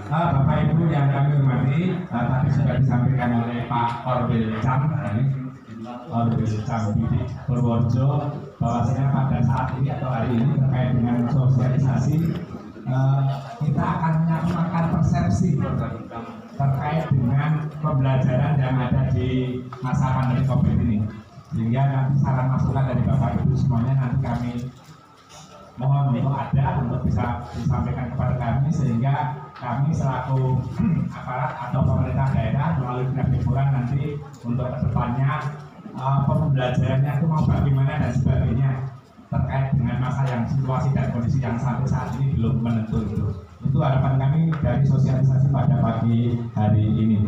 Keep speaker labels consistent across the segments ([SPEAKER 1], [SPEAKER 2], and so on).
[SPEAKER 1] Bapak Ibu yang kami hormati, tadi sudah disampaikan oleh Pak Orwil Cam Bidik Purworejo bahwasanya pada saat ini atau hari ini terkait dengan sosialisasi kita akan menyamakan persepsi terkait dengan pembelajaran yang ada di masa pandemi COVID ini, sehingga nanti saran masukan dari Bapak Ibu semuanya nanti kami mohon untuk ada untuk bisa disampaikan kepada kami, sehingga kami selaku aparat atau pemerintah daerah melalui dinas hiburan nanti untuk kedepannya pembelajarannya itu mau bagaimana dan sebagainya terkait dengan masa yang situasi dan kondisi yang sampai saat ini belum menentu itu. Itu harapan kami dari sosialisasi pada pagi hari ini.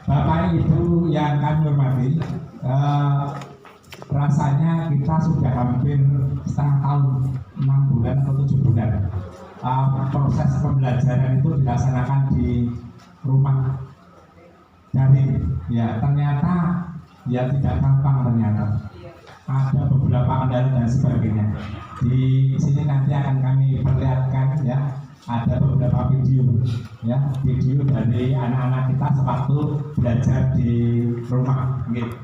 [SPEAKER 1] Bapak Ibu yang kami hormati, rasanya kita sudah hampir setengah tahun, 6 bulan atau 7 bulan proses pembelajaran itu dilaksanakan di rumah daring. Ya, ternyata ya tidak gampang, ternyata ada beberapa kendala dan sebagainya. Di sini nanti akan kami perlihatkan ya, ada beberapa video ya, video dari anak-anak kita sewaktu belajar di rumah. Gitu.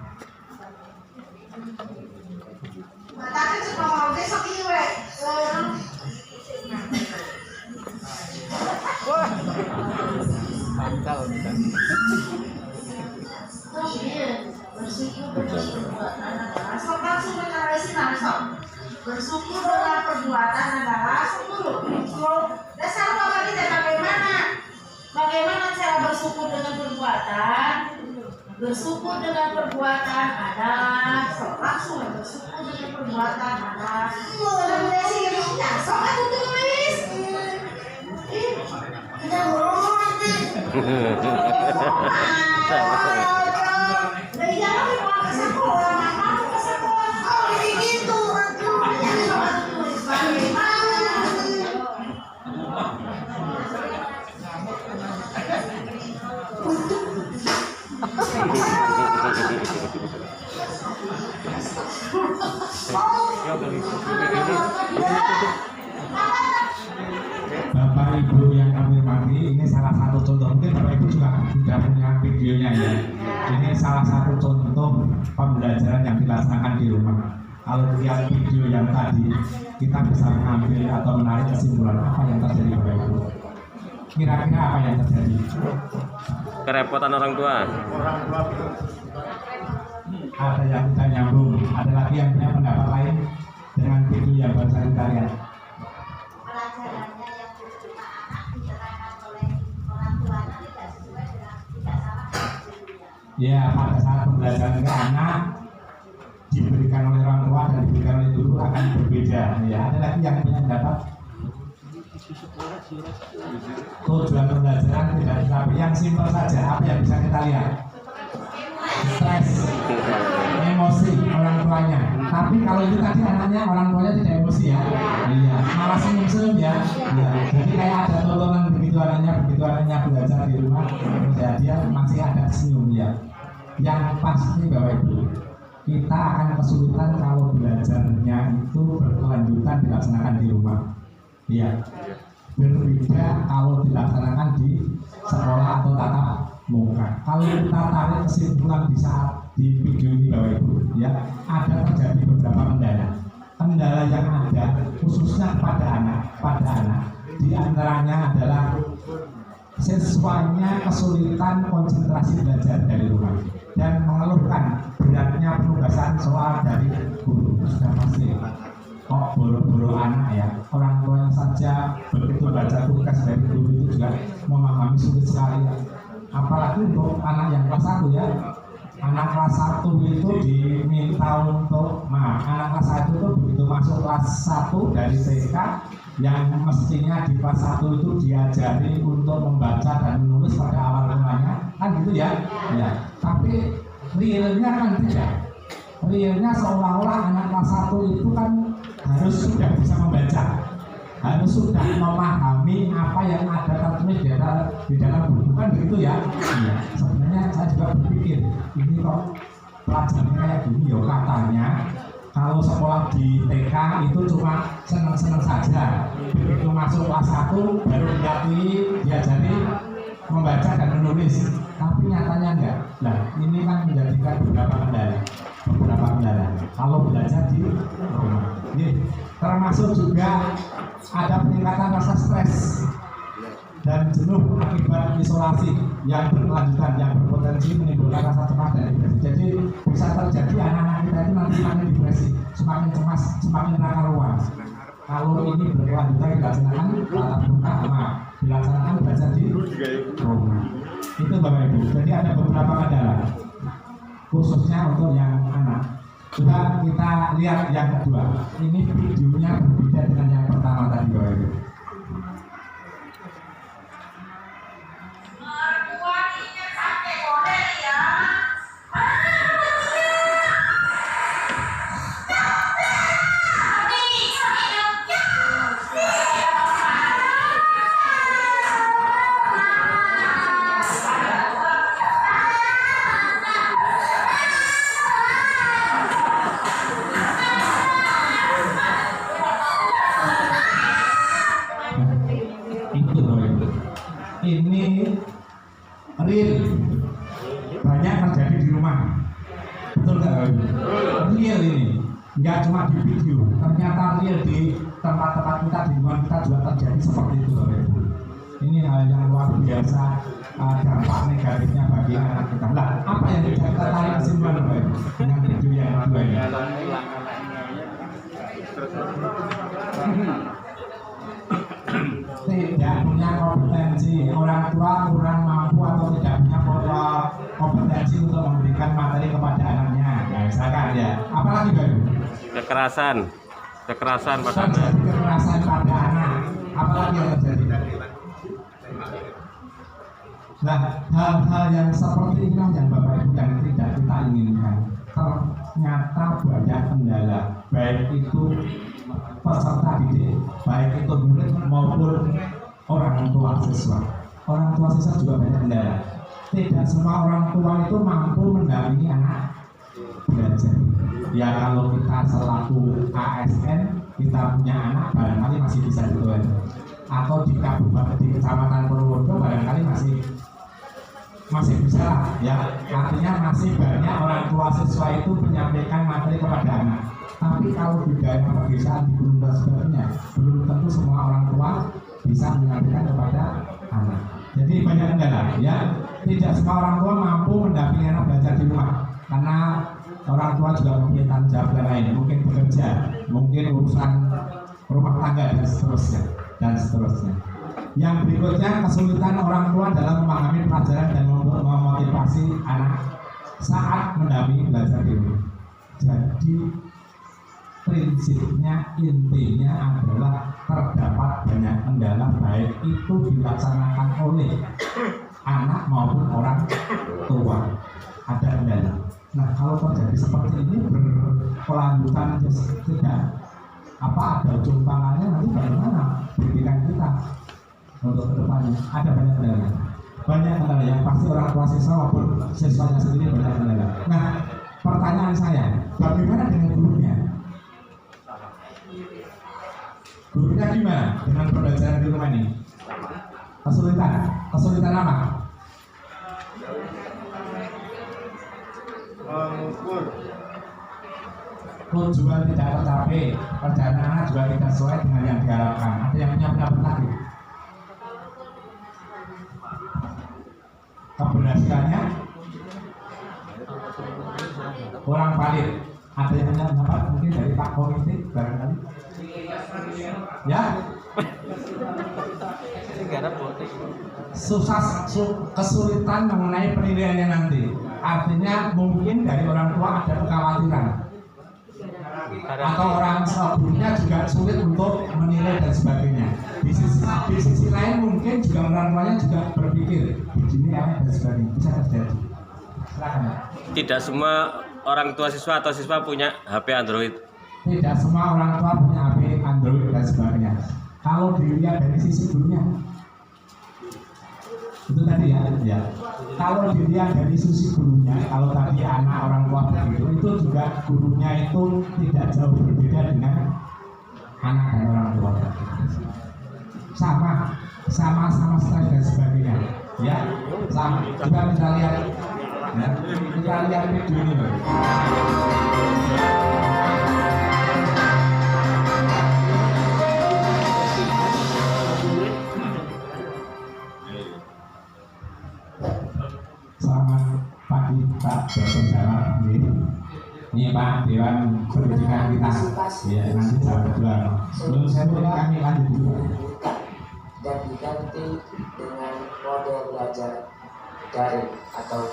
[SPEAKER 2] Bersyukur dengan perbuatan adalah syukur. Dasar bapak kita bagaimana cara bersyukur dengan perbuatan? Bersyukur dengan perbuatan adalah langsung bersyukur dengan perbuatan adalah
[SPEAKER 1] Bapak Ibu yang kami hormati, ini salah satu contoh, mungkin Bapak Ibu juga sudah punya videonya ya. Ini salah satu contoh pembelajaran yang dilaksanakan di rumah. Kalau lihat video yang tadi, kita bisa mengambil atau menarik kesimpulan apa yang terjadi Bapak Ibu. Kira-kira apa yang terjadi?
[SPEAKER 3] Kerepotan orang tua.
[SPEAKER 1] Ada yang tidak nyambung, ada lagi yang punya pendapat lain dengan video yang barusan kita lihat.
[SPEAKER 2] Pelajarannya yang diterima anak diterangkan oleh orang tuanya tidak sesuai dengan tidak sama dengan gurunya.
[SPEAKER 1] Ya, pada saat pembelajaran ke anak diberikan oleh orang tua dan diberikan oleh guru akan berbeda. Ya, ada lagi yang punya pendapat. Tujuan pembelajaran tidak tetapi yang simpel saja. Apa yang bisa kita lihat? Stres, emosi orang tuanya. Tapi kalau itu tadi anaknya orang tuanya tidak emosi ya, iya, malah senyum-senyum ya. Iya. Jadi kayak ada tontonan begitu anaknya belajar di rumah, ya dia masih ada senyum ya. Yang pasti Bapak Ibu, kita akan kesulitan kalau belajarnya itu berkelanjutan dilaksanakan di rumah. Iya. Berbeda kalau dilaksanakan di sekolah atau tatap muka. Kalau kita tarik kesimpulan di saat di video ini Bapak Ibu, ya ada terjadi beberapa kendala yang ada khususnya pada anak, di antaranya adalah siswanya kesulitan konsentrasi belajar dari rumah dan mengeluhkan beratnya penugasan soal dari guru. Sudah pasti kok boro-boro anak ya, orang tua saja begitu baca tugas dari guru itu juga memahami sulit sekali ya. Apalagi untuk anak yang kelas 1 ya, anak kelas 1 itu diminta untuk anak kelas 1 itu begitu masuk kelas 1 dari TK yang mestinya di kelas 1 itu diajari untuk membaca dan menulis pada awal mulanya kan gitu ya. Ya, tapi realnya kan tidak. Realnya seolah-olah anak kelas 1 itu kan harus sudah bisa membaca, harus sudah memahami apa yang ada tertulis di dalam buku kan begitu ya. Iya, sebenarnya saya juga berpikir ini kok pelajarannya kayak gini ya, katanya kalau sekolah di TK itu cuma senang-senang saja. Begitu masuk kelas 1 baru diajari membaca dan menulis. Tapi nyatanya enggak. Nah, ini kan menjadikan beberapa kendala. Kalau belajar di rumah. Ini termasuk juga ada peningkatan rasa stres dan jenuh akibat isolasi yang berkelanjutan, yang berpotensi menimbulkan rasa cemas dan depresi. Jadi bisa terjadi anak-anak kita itu nanti semakin depresi, semakin cemas, semakin ruang. Kalau ini berkelanjutan dilaksanakan tatap muka, dilaksanakan belajar di rumah. Itu Bapak Ibu. Jadi ada beberapa kendala, khususnya untuk yang anak. Coba kita lihat yang kedua. Ini videonya berbeda dengan yang pertama tadi Bapak Ibu. Ini real, banyak terjadi di rumah, betul nggak? Real ini, nggak cuma di video, ternyata real di tempat-tempat kita, di lingkungan kita juga terjadi seperti itu. Ini hal yang luar biasa, dampak negatifnya bagi anak kita. Lah, apa yang bisa kita tarik kesimpulan dengan video yang kedua ini? Tidak punya kompetensi, orang tua kurang mampu atau tidak punya kompetensi untuk memberikan materi kepada anaknya. Ya, misalkan ya, apalagi baru
[SPEAKER 3] kekerasan pada anak.
[SPEAKER 1] terjadi kekerasan pada anak, apalagi yang terjadi. Nah, hal-hal yang seperti inilah yang Bapak Ibu yang tidak kita inginkan. Ternyata banyak kendala, baik itu peserta didik, baik itu murid maupun orang tua siswa. Orang tua siswa juga banyak kendala. Tidak semua orang tua itu mampu mendampingi anak belajar. Ya kalau kita selaku ASN, kita punya anak barangkali masih bisa dijual. Atau di kabupaten, di kecamatan Purworejo barangkali masih bisa lah, ya. Artinya masih banyak orang tua siswa itu menyampaikan materi kepada anak. Tapi kalau di daerah pedesaan, di gunung dan sebagainya, belum tentu semua orang tua bisa menyampaikan kepada anak. Jadi banyak kendala, ya. Tidak semua orang tua mampu mendampingi anak belajar di rumah, karena orang tua juga mempunyai tanggung jawab yang lain, mungkin bekerja, mungkin urusan rumah tangga dan seterusnya. Yang berikutnya, kesulitan orang tua dalam memahami pelajaran dan memotivasi anak saat mendampingi belajar di rumah. Jadi prinsipnya, intinya adalah terdapat banyak kendala, baik itu dilaksanakan oleh anak maupun orang tua. Ada kendala. Nah, kalau terjadi seperti ini berkelanjutan tidak ada ujung pangkalnya, nanti bagaimana pendidikan kita untuk kedepannya? Ada banyak kendala yang pasti orang tua siswa maupun siswanya sendiri banyak kendala. Nah, pertanyaan saya, bagaimana dengan gurunya? Gurunya gimana dengan pembelajaran di rumah ini? Kesulitan apa? Tujuan tidak tercapai, kerjaan anak juga tidak sesuai dengan yang diharapkan. Ada yang punya pendapat lagi? Keberhasilannya kurang valid. Ada yang punya pendapat mungkin dari Pak Komite barangkali? Ya? Kesulitan mengenai penilaiannya nanti. Artinya mungkin dari orang tua ada kekhawatiran, atau orang gurunya juga sulit untuk menilai dan sebagainya. Di sisi lain mungkin juga orang tuanya juga berpikir begini dan sebagainya, bisa terjadi. Silakan.
[SPEAKER 3] Tidak semua orang tua siswa atau siswa punya HP Android.
[SPEAKER 1] Tidak semua orang tua punya HP Android dan sebagainya. Kalau dilihat dari sisi gurunya, Itu tadi ya. Kalau dilihat dari sisi gurunya, kalau tadi anak orang tua begitu, itu juga gurunya itu tidak jauh berbeda dengan anak dan orang tua. Sama stres dan sebagainya. Ya, sama. Coba kita lihat, ya, kita lihat video ini. Loh. Selamat pagi Pak Dr. Jawa. Ini Pak Dewan Pendidikan kita. Ya, nanti jam 2. Sebelum saya mulai kami lanjut dulu.
[SPEAKER 4] Dan diganti dengan model belajar daring atau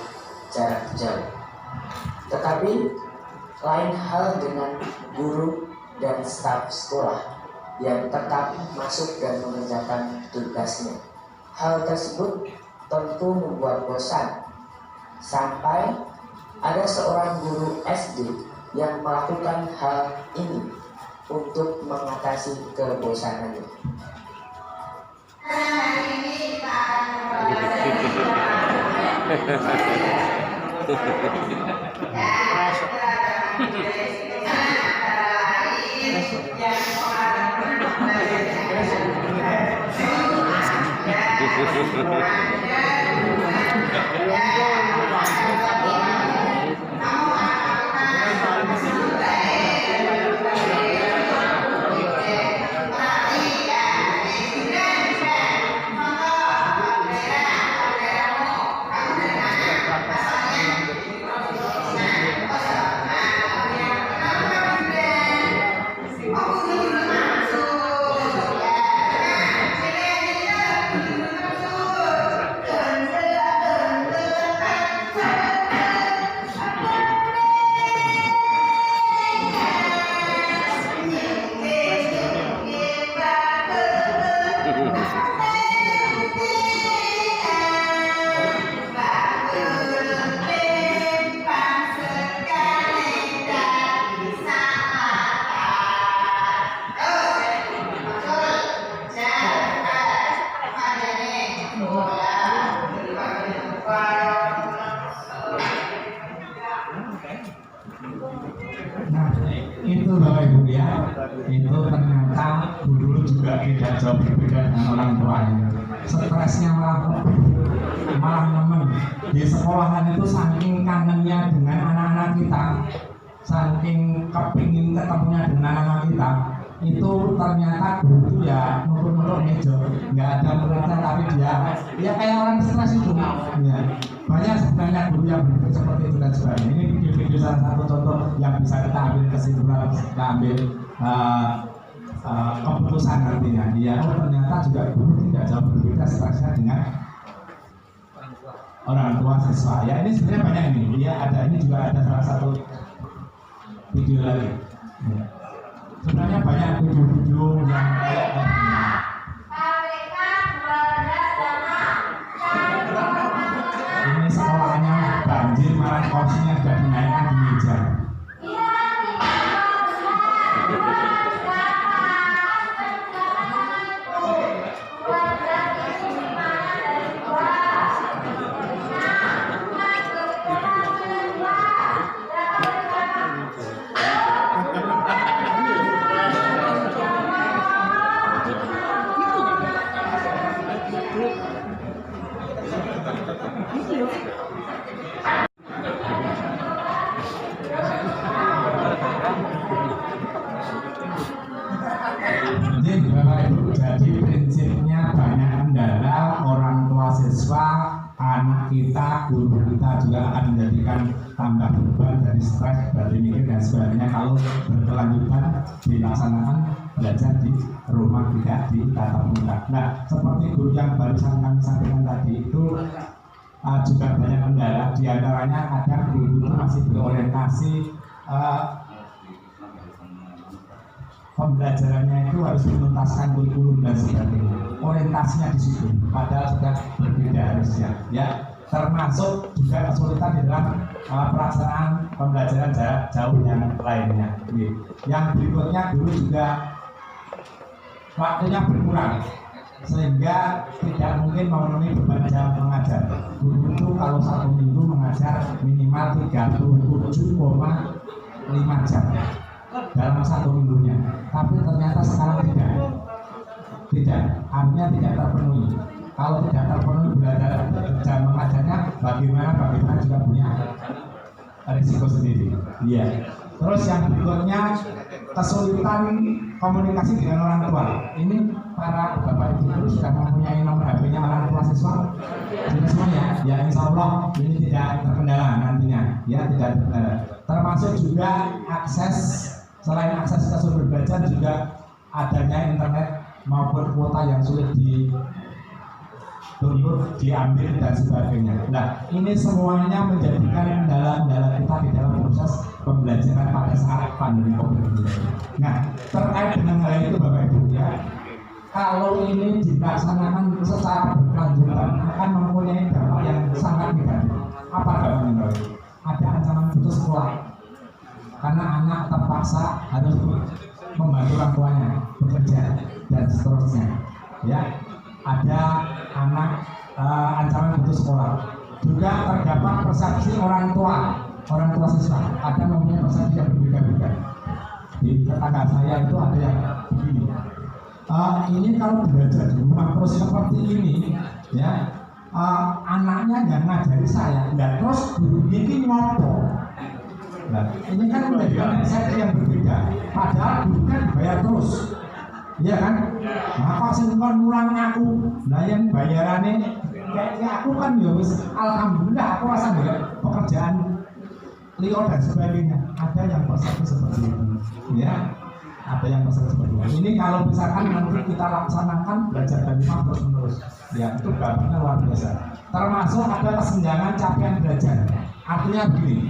[SPEAKER 4] jarak jauh. Tetapi lain hal dengan guru dan staf sekolah yang tetap masuk dan mengerjakan tugasnya. Hal tersebut tentu membuat bosan sampai ada seorang guru SD yang melakukan hal ini untuk mengatasi kebosanannya.
[SPEAKER 1] Nah, itu Bapak Ibu ya, itu ternyata guru juga tidak jauh berbeda dengan orang tuanya. Stresnya malah nemen. Di sekolahan itu saking kangennya dengan anak-anak kita, saking kepingin ketemunya dengan anak-anak kita, itu ternyata guru itu ya nurut-nurut meja, nggak ada muridnya tapi dia ya kayak orang stres itu. Ya. Banyak sebenarnya guru yang berpikir seperti itu dan sebagainya. Ini video-video salah satu contoh yang bisa kita ambil kesimpulan, kita ambil keputusan nantinya. Ya, ternyata juga guru tidak jauh berbeda stresnya dengan orang tua siswa. Ya, ini sebenarnya banyak ini. Ya, ada ini juga ada salah satu video lagi. Ya. Sebenarnya banyak video-video yang kayak ini sekolahnya banjir, malah kursinya sudah dinaikkan di meja. Jadi prinsipnya banyak kendala, orang tua siswa, anak kita, guru kita juga akan menjadikan tambah beban dari stres, dari mikir dan sebagainya kalau berkelanjutan dilaksanakan belajar di rumah tidak di tatap muka. Nah, seperti guru yang barusan kami sampaikan tadi itu juga banyak kendala, diantaranya kadang guru itu masih berorientasi pembelajarannya itu harus menuntaskan kurikulum dan sebagainya. Orientasinya di situ, padahal sudah berbeda harusnya. Ya, termasuk juga kesulitan di dalam pelaksanaan pembelajaran jarak jauh yang lainnya. Yang berikutnya guru juga waktunya berkurang. sehingga tidak mungkin memenuhi beban jam mengajar. Guru itu kalau 1 minggu mengajar minimal 37,5 jam dalam 1 minggunya, tapi ternyata sekarang tidak, artinya tidak terpenuhi. Kalau tidak terpenuhi belajar jam mengajarnya, bagaimana juga punya risiko sendiri. Iya. Terus yang berikutnya, kesulitan komunikasi dengan orang tua. Ini para bapak ibu guru sudah mempunyai nomor HP-nya orang tua siswa. Sudah semuanya, ya insya Allah ini tidak terkendala nantinya, ya tidak terkendala. Termasuk juga akses, selain akses ke sumber belajar juga adanya internet maupun kuota yang sulit didownload, diambil dan sebagainya. Nah, ini semuanya menjadikan kendala-kendala kita di dalam proses pembelajaran pada saat pandemi COVID-19. Nah, terkait dengan hal itu Bapak Ibu ya, kalau ini dilaksanakan secara berkelanjutan akan mempunyai dampak yang sangat negatif. Apa dampaknya? Ada ancaman putus sekolah karena anak terpaksa harus membantu orang tuanya bekerja dan seterusnya. Ya, ada anak ancaman putus sekolah. Juga terdapat persepsi orang tua siswa, ada mempunyai persepsi yang berbeda-beda. Di tetangga saya itu ada yang begini, ini kalau belajar di rumah terus seperti ini ya, anaknya yang ngajari saya, dan terus gurunya ini ngopo. Nah, ini kan menjadi persepsi yang berbeda, padahal guru kan dibayar terus, iya kan? Maka singkon mulang aku, nah yang bayarannya kayak aku kan ya wis alhamdulillah aku rasa pekerjaan lior dan sebagainya. Ada yang persepsi seperti itu, ya. Ada yang persepsi seperti itu. Ini kalau misalkan nanti kita laksanakan belajar dari rumah terus menerus, ya itu dampaknya luar biasa. Termasuk ada kesenjangan capaian belajar. Artinya begini,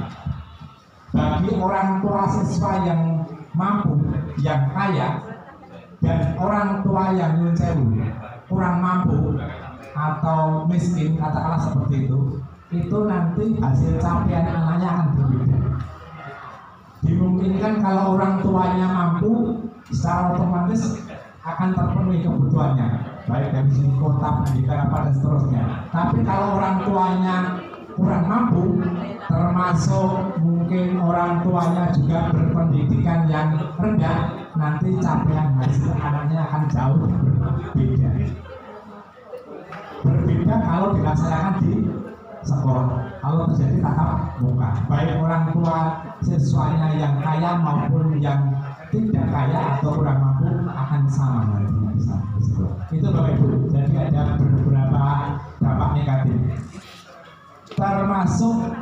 [SPEAKER 1] bagi orang tua siswa yang mampu, yang kaya, dan orang tua yang nyuwun sewu kurang mampu atau miskin, katakanlah seperti itu nanti hasil capaian anaknya akan berbeda. Dimungkinkan kalau orang tuanya mampu, secara otomatis akan terpenuhi kebutuhannya, baik dari segi kota, pendidikan apa dan seterusnya. Tapi kalau orang tuanya kurang mampu, termasuk mungkin orang tuanya juga berpendidikan yang rendah, nanti capaian hasil anaknya akan jauh berbeda. Berbeda kalau dilaksanakan di sekolah, kalau terjadi tatap muka, baik orang tua siswanya yang kaya maupun yang tidak kaya atau kurang mampu akan sama nanti bisa. Itu Bapak Ibu. Jadi ada beberapa dampak negatif, termasuk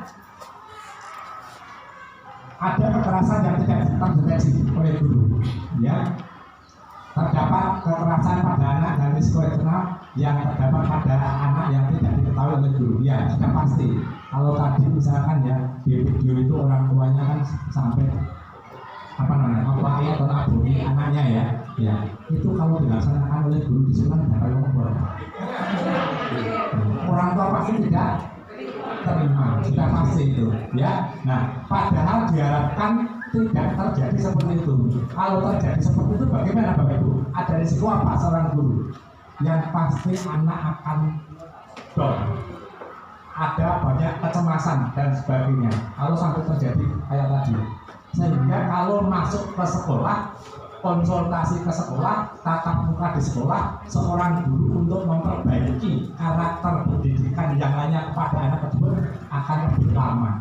[SPEAKER 1] ada kekerasan yang tidak terdeteksi oleh guru, ya. Terdapat kekerasan pada anak dan risiko eksternal yang terdapat pada anak yang tidak diketahui oleh guru, ya sudah pasti. Kalau tadi misalkan ya di video itu orang tuanya kan sampai mempelai atau aboni anaknya ya itu kalau dilaksanakan oleh guru di sekolah tidak akan ngobrol. Orang tua pasti tidak terima, sudah pasti itu, ya. Nah, padahal diharapkan tidak terjadi seperti itu. Kalau terjadi seperti itu, bagaimana Bapak Ibu? Ada risiko apa seorang guru? Yang pasti anak akan down, ada banyak kecemasan dan sebagainya. Kalau sampai terjadi kayak tadi, sehingga kalau masuk ke sekolah, konsultasi ke sekolah, tatap muka di sekolah, seorang guru untuk memperbaiki karakter pendidikan yang lainnya kepada anak tersebut akan lebih lama.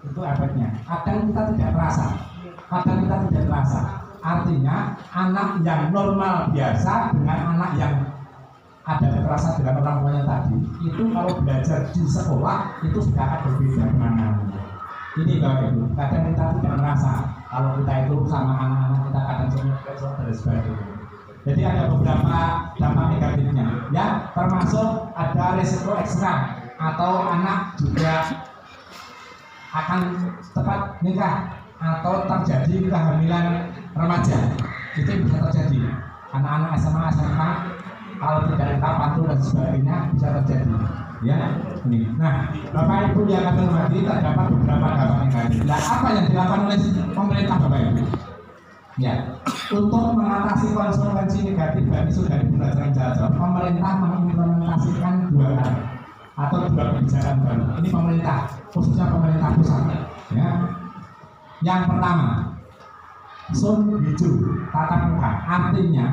[SPEAKER 1] Itu efeknya. Kadang kita tidak terasa. Artinya anak yang normal biasa dengan anak yang ada kekerasan dengan orang tuanya tadi, itu kalau belajar di sekolah itu sudah akan berbeda mana. Ini Bapak Ibu, kadang kita tidak merasa kalau kita itu sama anak-anak kita kadang besok dan sebagainya. Jadi ada beberapa dampak negatifnya, ya, termasuk ada risiko eksternal atau anak juga akan cepat nikah atau terjadi kehamilan remaja. Itu bisa terjadi. Anak-anak SMA, SMK kalau tidak ada pantu dan sebagainya bisa terjadi. Ya, ini. Nah, Bapak Ibu yang akan hormati, terdapat beberapa dampak negatif. Nah, apa yang dilakukan oleh pemerintah Bapak Ibu? Ya, untuk mengatasi konsekuensi negatif dan isu dari pembelajaran jarak jauh, pemerintah mengimplementasikan 2 hal atau 2 kebijakan baru. Ini pemerintah, khususnya pemerintah pusat. Ya. Yang pertama, zona hijau tatap muka, artinya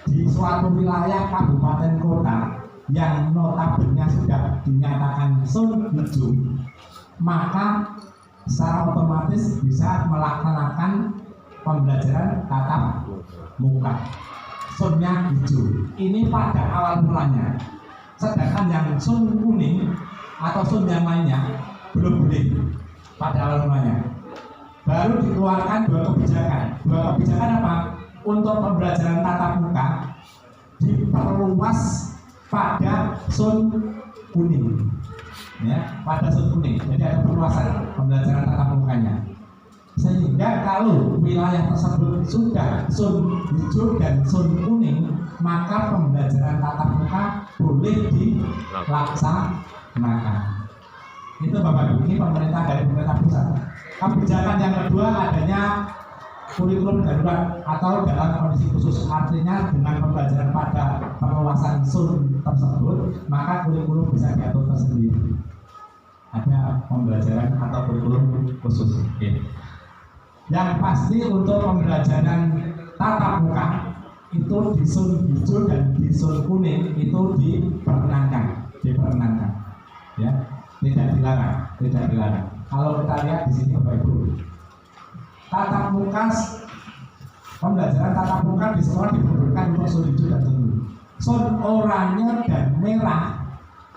[SPEAKER 1] di suatu wilayah kabupaten kota yang notabene sudah dinyatakan zona hijau, maka secara otomatis bisa melaksanakan pembelajaran tatap muka. Zonanya hijau. Ini pada awal mulanya. Sedangkan yang zona kuning atau zona yang lainnya belum boleh pada awal mulanya. Baru dikeluarkan 2 kebijakan. 2 kebijakan apa? Untuk pembelajaran tatap muka diperluas pada zona kuning. Ya, pada zona kuning. Jadi ada perluasan pembelajaran tatap mukanya. Sehingga kalau wilayah tersebut sudah zona hijau dan zona kuning, maka pembelajaran tatap muka boleh dilaksanakan. Itu Bapak Ibu, ini pemerintah dari pemerintah pusat. Kebijakan yang kedua adanya kurikulum darurat atau dalam kondisi khusus, artinya dengan pembelajaran pada perluasan zona tersebut, maka kurikulum bisa diatur tersendiri. Ada pembelajaran atau kurikulum khusus. Oke. Yang pasti untuk pembelajaran tatap muka itu di zona hijau dan di zona kuning itu diperkenankan, ya, tidak dilarang. Kalau kita lihat di sini Bapak Ibu, pembelajaran tatap muka di sekolah diperbolehkan untuk zona hijau dan zona kuning. Zona oranye dan merah,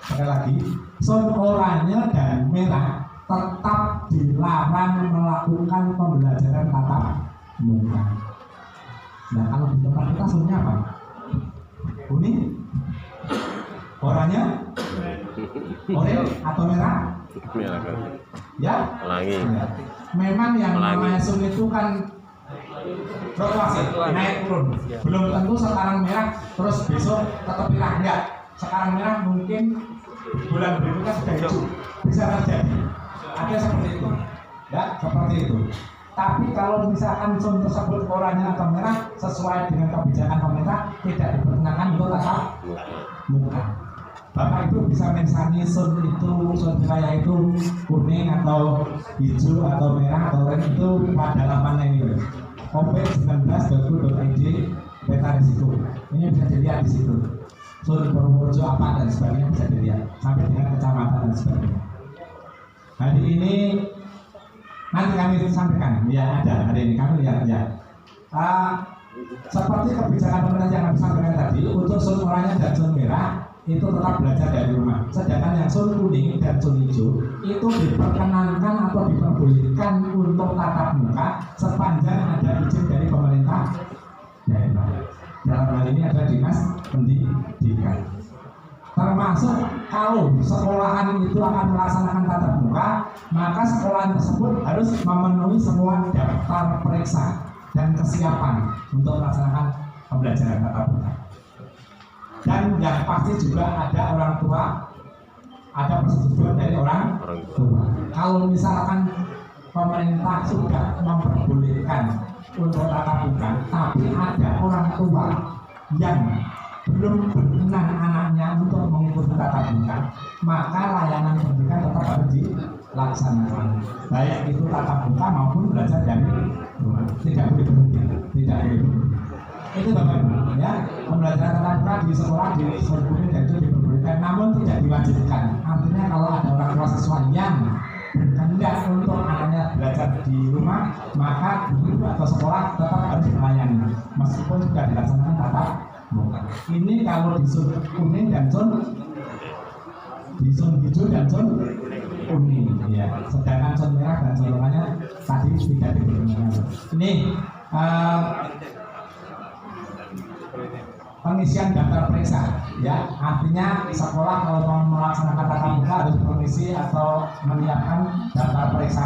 [SPEAKER 1] sekali lagi, zona oranye dan merah tetap dilarang melakukan pembelajaran tatap muka. Nah, kalau di tempat kita zonanya apa? Kuning, oranye, atau merah? Ya,
[SPEAKER 3] Pelangi.
[SPEAKER 1] ya. Memang yang namanya zona itu kan fluktuasi, naik turun. Belum tentu sekarang merah terus besok tetap merah. Enggak, sekarang merah mungkin bulan berikutnya sudah hijau. Bisa terjadi. Ada seperti itu, ya, seperti itu. Tapi kalau misalkan zona tersebut oranye atau merah sesuai dengan kebijakan pemerintah, tidak diperkenankan untuk tatap muka. Bapak Ibu bisa mensani zona itu, zona wilayah itu kuning atau hijau atau merah atau oranye itu pada lamannya ini, covid19.go.id peta risiko. Ini bisa dilihat di situ. Zona Purworejo apa dan sebagainya bisa dilihat sampai dengan kecamatan dan sebagainya. Hari ini nanti kami sampaikan, ya ada hari ini kami lihat ya. Seperti kebijakan pemerintah yang kami sampaikan tadi, untuk zona oranye dan zona merah itu tetap belajar dari rumah. Sedangkan yang zona kuning dan zona hijau itu diperkenankan atau diperbolehkan untuk tatap muka sepanjang ada izin dari pemerintah daerah. Dalam hal ini ada dinas pendidikan. Termasuk kalau sekolahan itu akan melaksanakan tatap muka, maka sekolahan tersebut harus memenuhi semua daftar periksa dan kesiapan untuk melaksanakan pembelajaran tatap muka. Dan yang pasti juga ada orang tua, ada persetujuan dari orang tua. Kalau misalkan pemerintah sudah memperbolehkan untuk tatap muka, tapi ada orang tua yang belum berkenan anaknya untuk mengikuti tatap muka, maka layanan pendidikan tetap harus dilaksanakan, baik itu tatap muka maupun belajar dari rumah. Tidak boleh berhenti, tidak boleh. Itu Bapak Ibu, ya, pembelajaran tatap muka di sekolah di seluruh dan itu diperbolehkan, namun tidak diwajibkan. Artinya kalau ada orang tua siswa yang berkehendak untuk anaknya belajar di rumah, maka guru atau sekolah tetap harus melayani, meskipun sudah dilaksanakan tatap muka. Ini kalau di zona kuning dan zona hijau dan zona kuning, ya. Sedangkan zona merah dan zona oranye tadi tidak diperbolehkan. Ini pengisian daftar periksa, ya, artinya sekolah kalau mau melaksanakan tatap muka harus mengisi atau menyiapkan daftar periksa.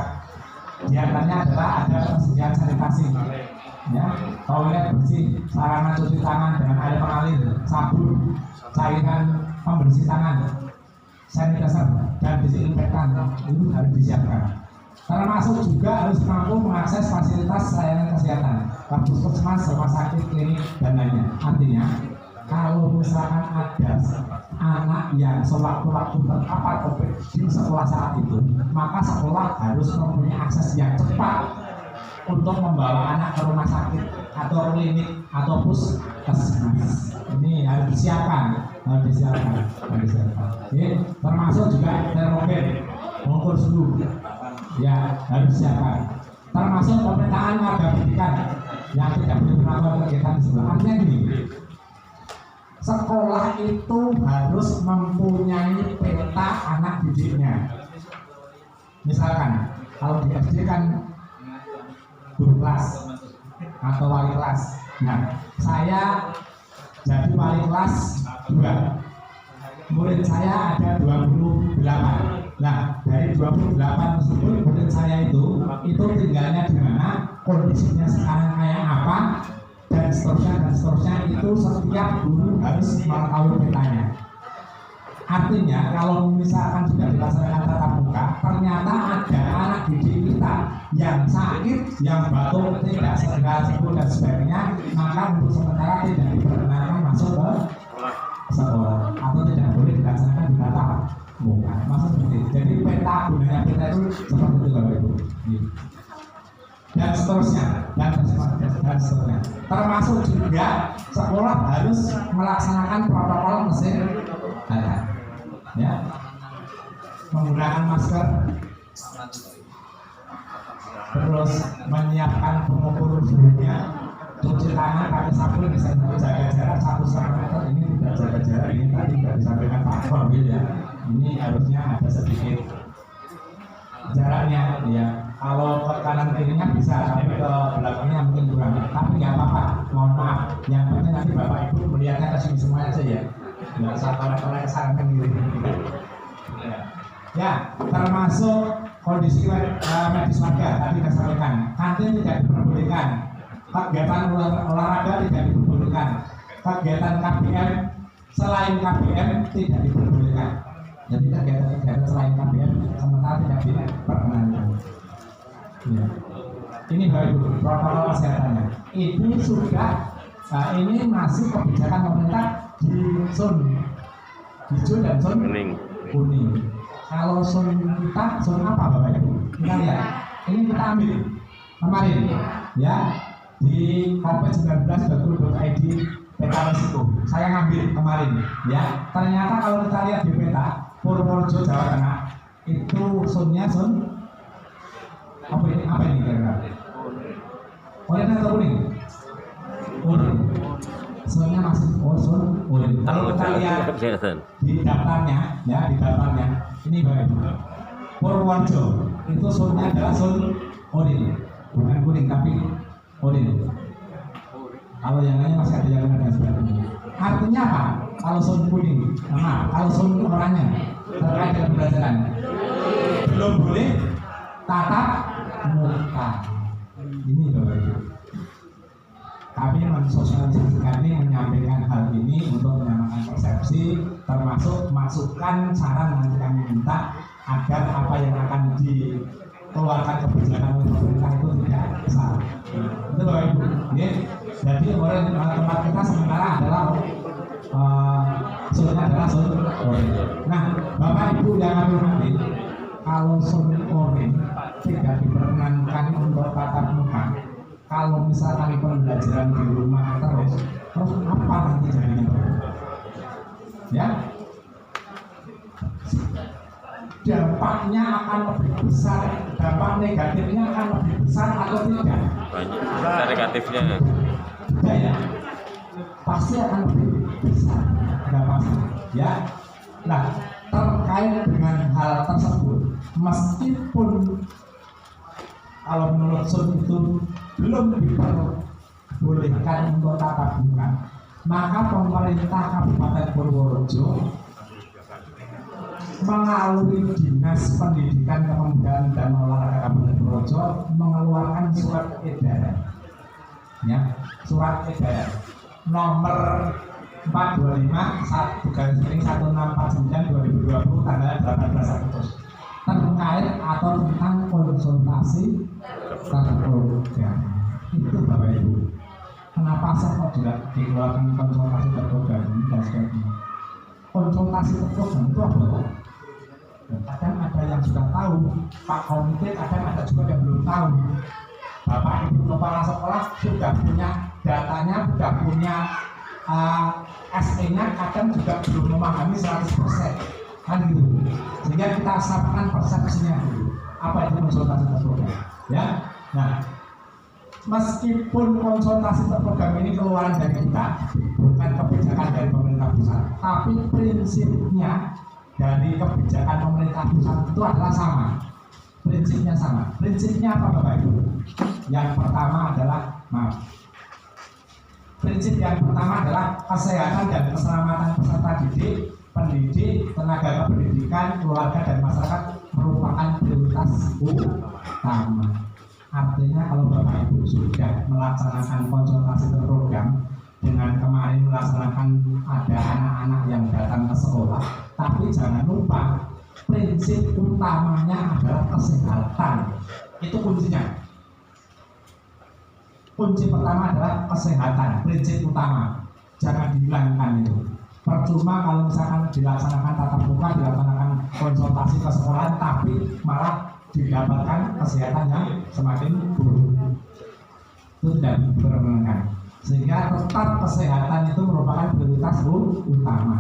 [SPEAKER 1] Di antaranya adalah ada persediaan sanitasi, ya, toilet bersih, sarana cuci tangan dengan air mengalir, sabun, cairan pembersih tangan, sanitizer dan disinfektan itu harus disiapkan. Termasuk juga harus mampu mengakses fasilitas layanan kesehatan. ke puskesmas, rumah sakit, klinik dan lainnya. Artinya kalau misalkan ada anak yang sewaktu-waktu terpapar COVID di sekolah saat itu, maka sekolah harus mempunyai akses yang cepat untuk membawa anak ke rumah sakit atau klinik atau puskesmas. Ini harus disiapkan, Oke, termasuk juga termogen, mengukur suhu, ya harus disiapkan. Termasuk pemetaan warga pendidikan yang tidak boleh melakukan kegiatan di sekolah. Artinya gini, sekolah itu harus mempunyai peta anak didiknya. Misalkan kalau di SD kan guru kelas atau wali kelas. Nah, saya jadi wali kelas 2. Murid saya ada 28. Nah, dari 28 tersebut murid saya itu tinggalnya di mana, kondisinya sekarang kayak apa, dan seterusnya itu setiap guru harus mengetahui petanya. Artinya kalau misalkan sudah dilaksanakan tatap muka, ternyata ada anak didik kita yang sakit, yang batuk, tidak segera sembuh dan sebagainya, maka untuk sementara tidak diperkenankan masuk ke sekolah atau tidak boleh dilaksanakan di tatap muka. Maksud seperti itu. Jadi peta, gunanya peta itu seperti itu Bapak Ibu. Dan seterusnya, dan seterusnya. Termasuk juga sekolah harus melaksanakan protokol kesehatan, ya, menggunakan masker, terus menyiapkan pengukur suhunya, cuci tangan pakai sabun, bisa jaga jarak 1,5 meter. Ini tidak jaga jarak, ini tadi tidak disampaikan Pak Korwil ya. Ini harusnya ada sedikit jaraknya, ya. Kalau ke kanan kirinya bisa, tapi ke belakangnya mungkin kurang. Tapi nggak apa-apa, mohon maaf. Yang penting nanti Bapak Ibu melihatnya ke sini semua aja ya. Nggak usah korek-korek ke sana kiri. Ya, termasuk kondisi medis warga tadi saya sampaikan. Kantin tidak diperbolehkan, kegiatan olahraga tidak diperbolehkan, kegiatan KBM selain KBM tidak diperbolehkan. Jadi kegiatan selain KBM sementara tidak diperkenankan. Ya. Ini Bapak Ibu, protokol kesehatannya. Ini sudah, ini masih kebijakan pemerintah di zona hijau dan zona kuning. Kalau zona kita, zona apa Bapak Ibu? Kita lihat. Ini kita ambil kemarin, ya, di covid19.go.id peta risiko. Saya ngambil kemarin, ya. Ternyata kalau kita lihat di peta Purworejo Jawa Tengah itu zonanya zona apa ini kira-kira? Oranye atau kuning? Kuning. Zonanya masih zona kuning. Kalau kita lihat di daftarnya, ya, di daftarnya ini Bapak Ibu, Purworejo itu zonanya adalah zona kuning, bukan kuning tapi kuning. Kalau yang lainnya masih ada yang dan sebagainya. Artinya apa? Kalau zona kuning, kalau zona oranye terkait dengan pembelajaran belum boleh tatap muka. Ini Bapak Ibu. Kami mensosialisasikan ini, menyampaikan hal ini untuk menyamakan persepsi, termasuk masukan saran nanti kami minta agar apa yang akan dikeluarkan kebijakan oleh pemerintah itu tidak salah. Itu Bapak Ibu. Jadi tempat kita sementara adalah zona adalah zona orange. Nah, Bapak Ibu yang kami hormati, kalau zona orange tidak diperkenankan untuk tatap muka, kalau misalkan pembelajaran di rumah terus apa nanti jadinya? Ya, dampaknya akan lebih besar, dampak negatifnya akan lebih besar atau tidak?
[SPEAKER 3] Banyak besar negatifnya.
[SPEAKER 1] Ya, pasti akan lebih besar, nggak pasti. Ya, nah terkait dengan hal tersebut, meskipun kalau menurut Sun itu belum diperbolehkan untuk tatap muka, maka pemerintah Kabupaten Purworejo melalui Dinas Pendidikan Kepemudaan dan Olahraga Kabupaten Purworejo mengeluarkan surat edaran, ya, surat edaran nomor 425/1649/2020 tanggal 18 Agustus terkait atau tentang konsultasi terprogram. Itu Bapak Ibu. kenapa sih kok dikeluarkan konsultasi terprogram ini dan sebagainya. Konsultasi terprogram itu apa kok? Dan kadang ada yang sudah tahu, Pak Komite kadang ada juga yang belum tahu. Bapak Ibu kepala sekolah sudah punya datanya, sudah punya SE-nya, kadang juga belum memahami 100%, kan gitu. Sehingga kita samakan persepsinya dulu. Apa itu konsultasi terprogram? Ya, nah, meskipun konsultasi terprogram ini keluaran dari kita, bukan kebijakan dari pemerintah pusat, tapi prinsipnya dari kebijakan pemerintah pusat itu adalah sama. Prinsipnya sama. Prinsipnya apa Bapak Ibu? Yang pertama adalah, prinsip yang pertama adalah kesehatan dan keselamatan peserta didik, pendidik, tenaga kependidikan, keluarga dan masyarakat merupakan prioritas utama. Artinya kalau Bapak Ibu sudah melaksanakan konsultasi terprogram dengan kemarin melaksanakan ada anak-anak yang datang ke sekolah, tapi jangan lupa prinsip utamanya adalah kesehatan. Itu kuncinya. Kunci pertama adalah kesehatan, prinsip utama. Jangan dihilangkan itu. Percuma kalau misalkan dilaksanakan tatap muka, dilaksanakan konsultasi ke sekolah, tapi malah didapatkan kesehatan yang semakin buruk. Itu tidak berkenan. Sehingga tetap kesehatan itu merupakan prioritas utama.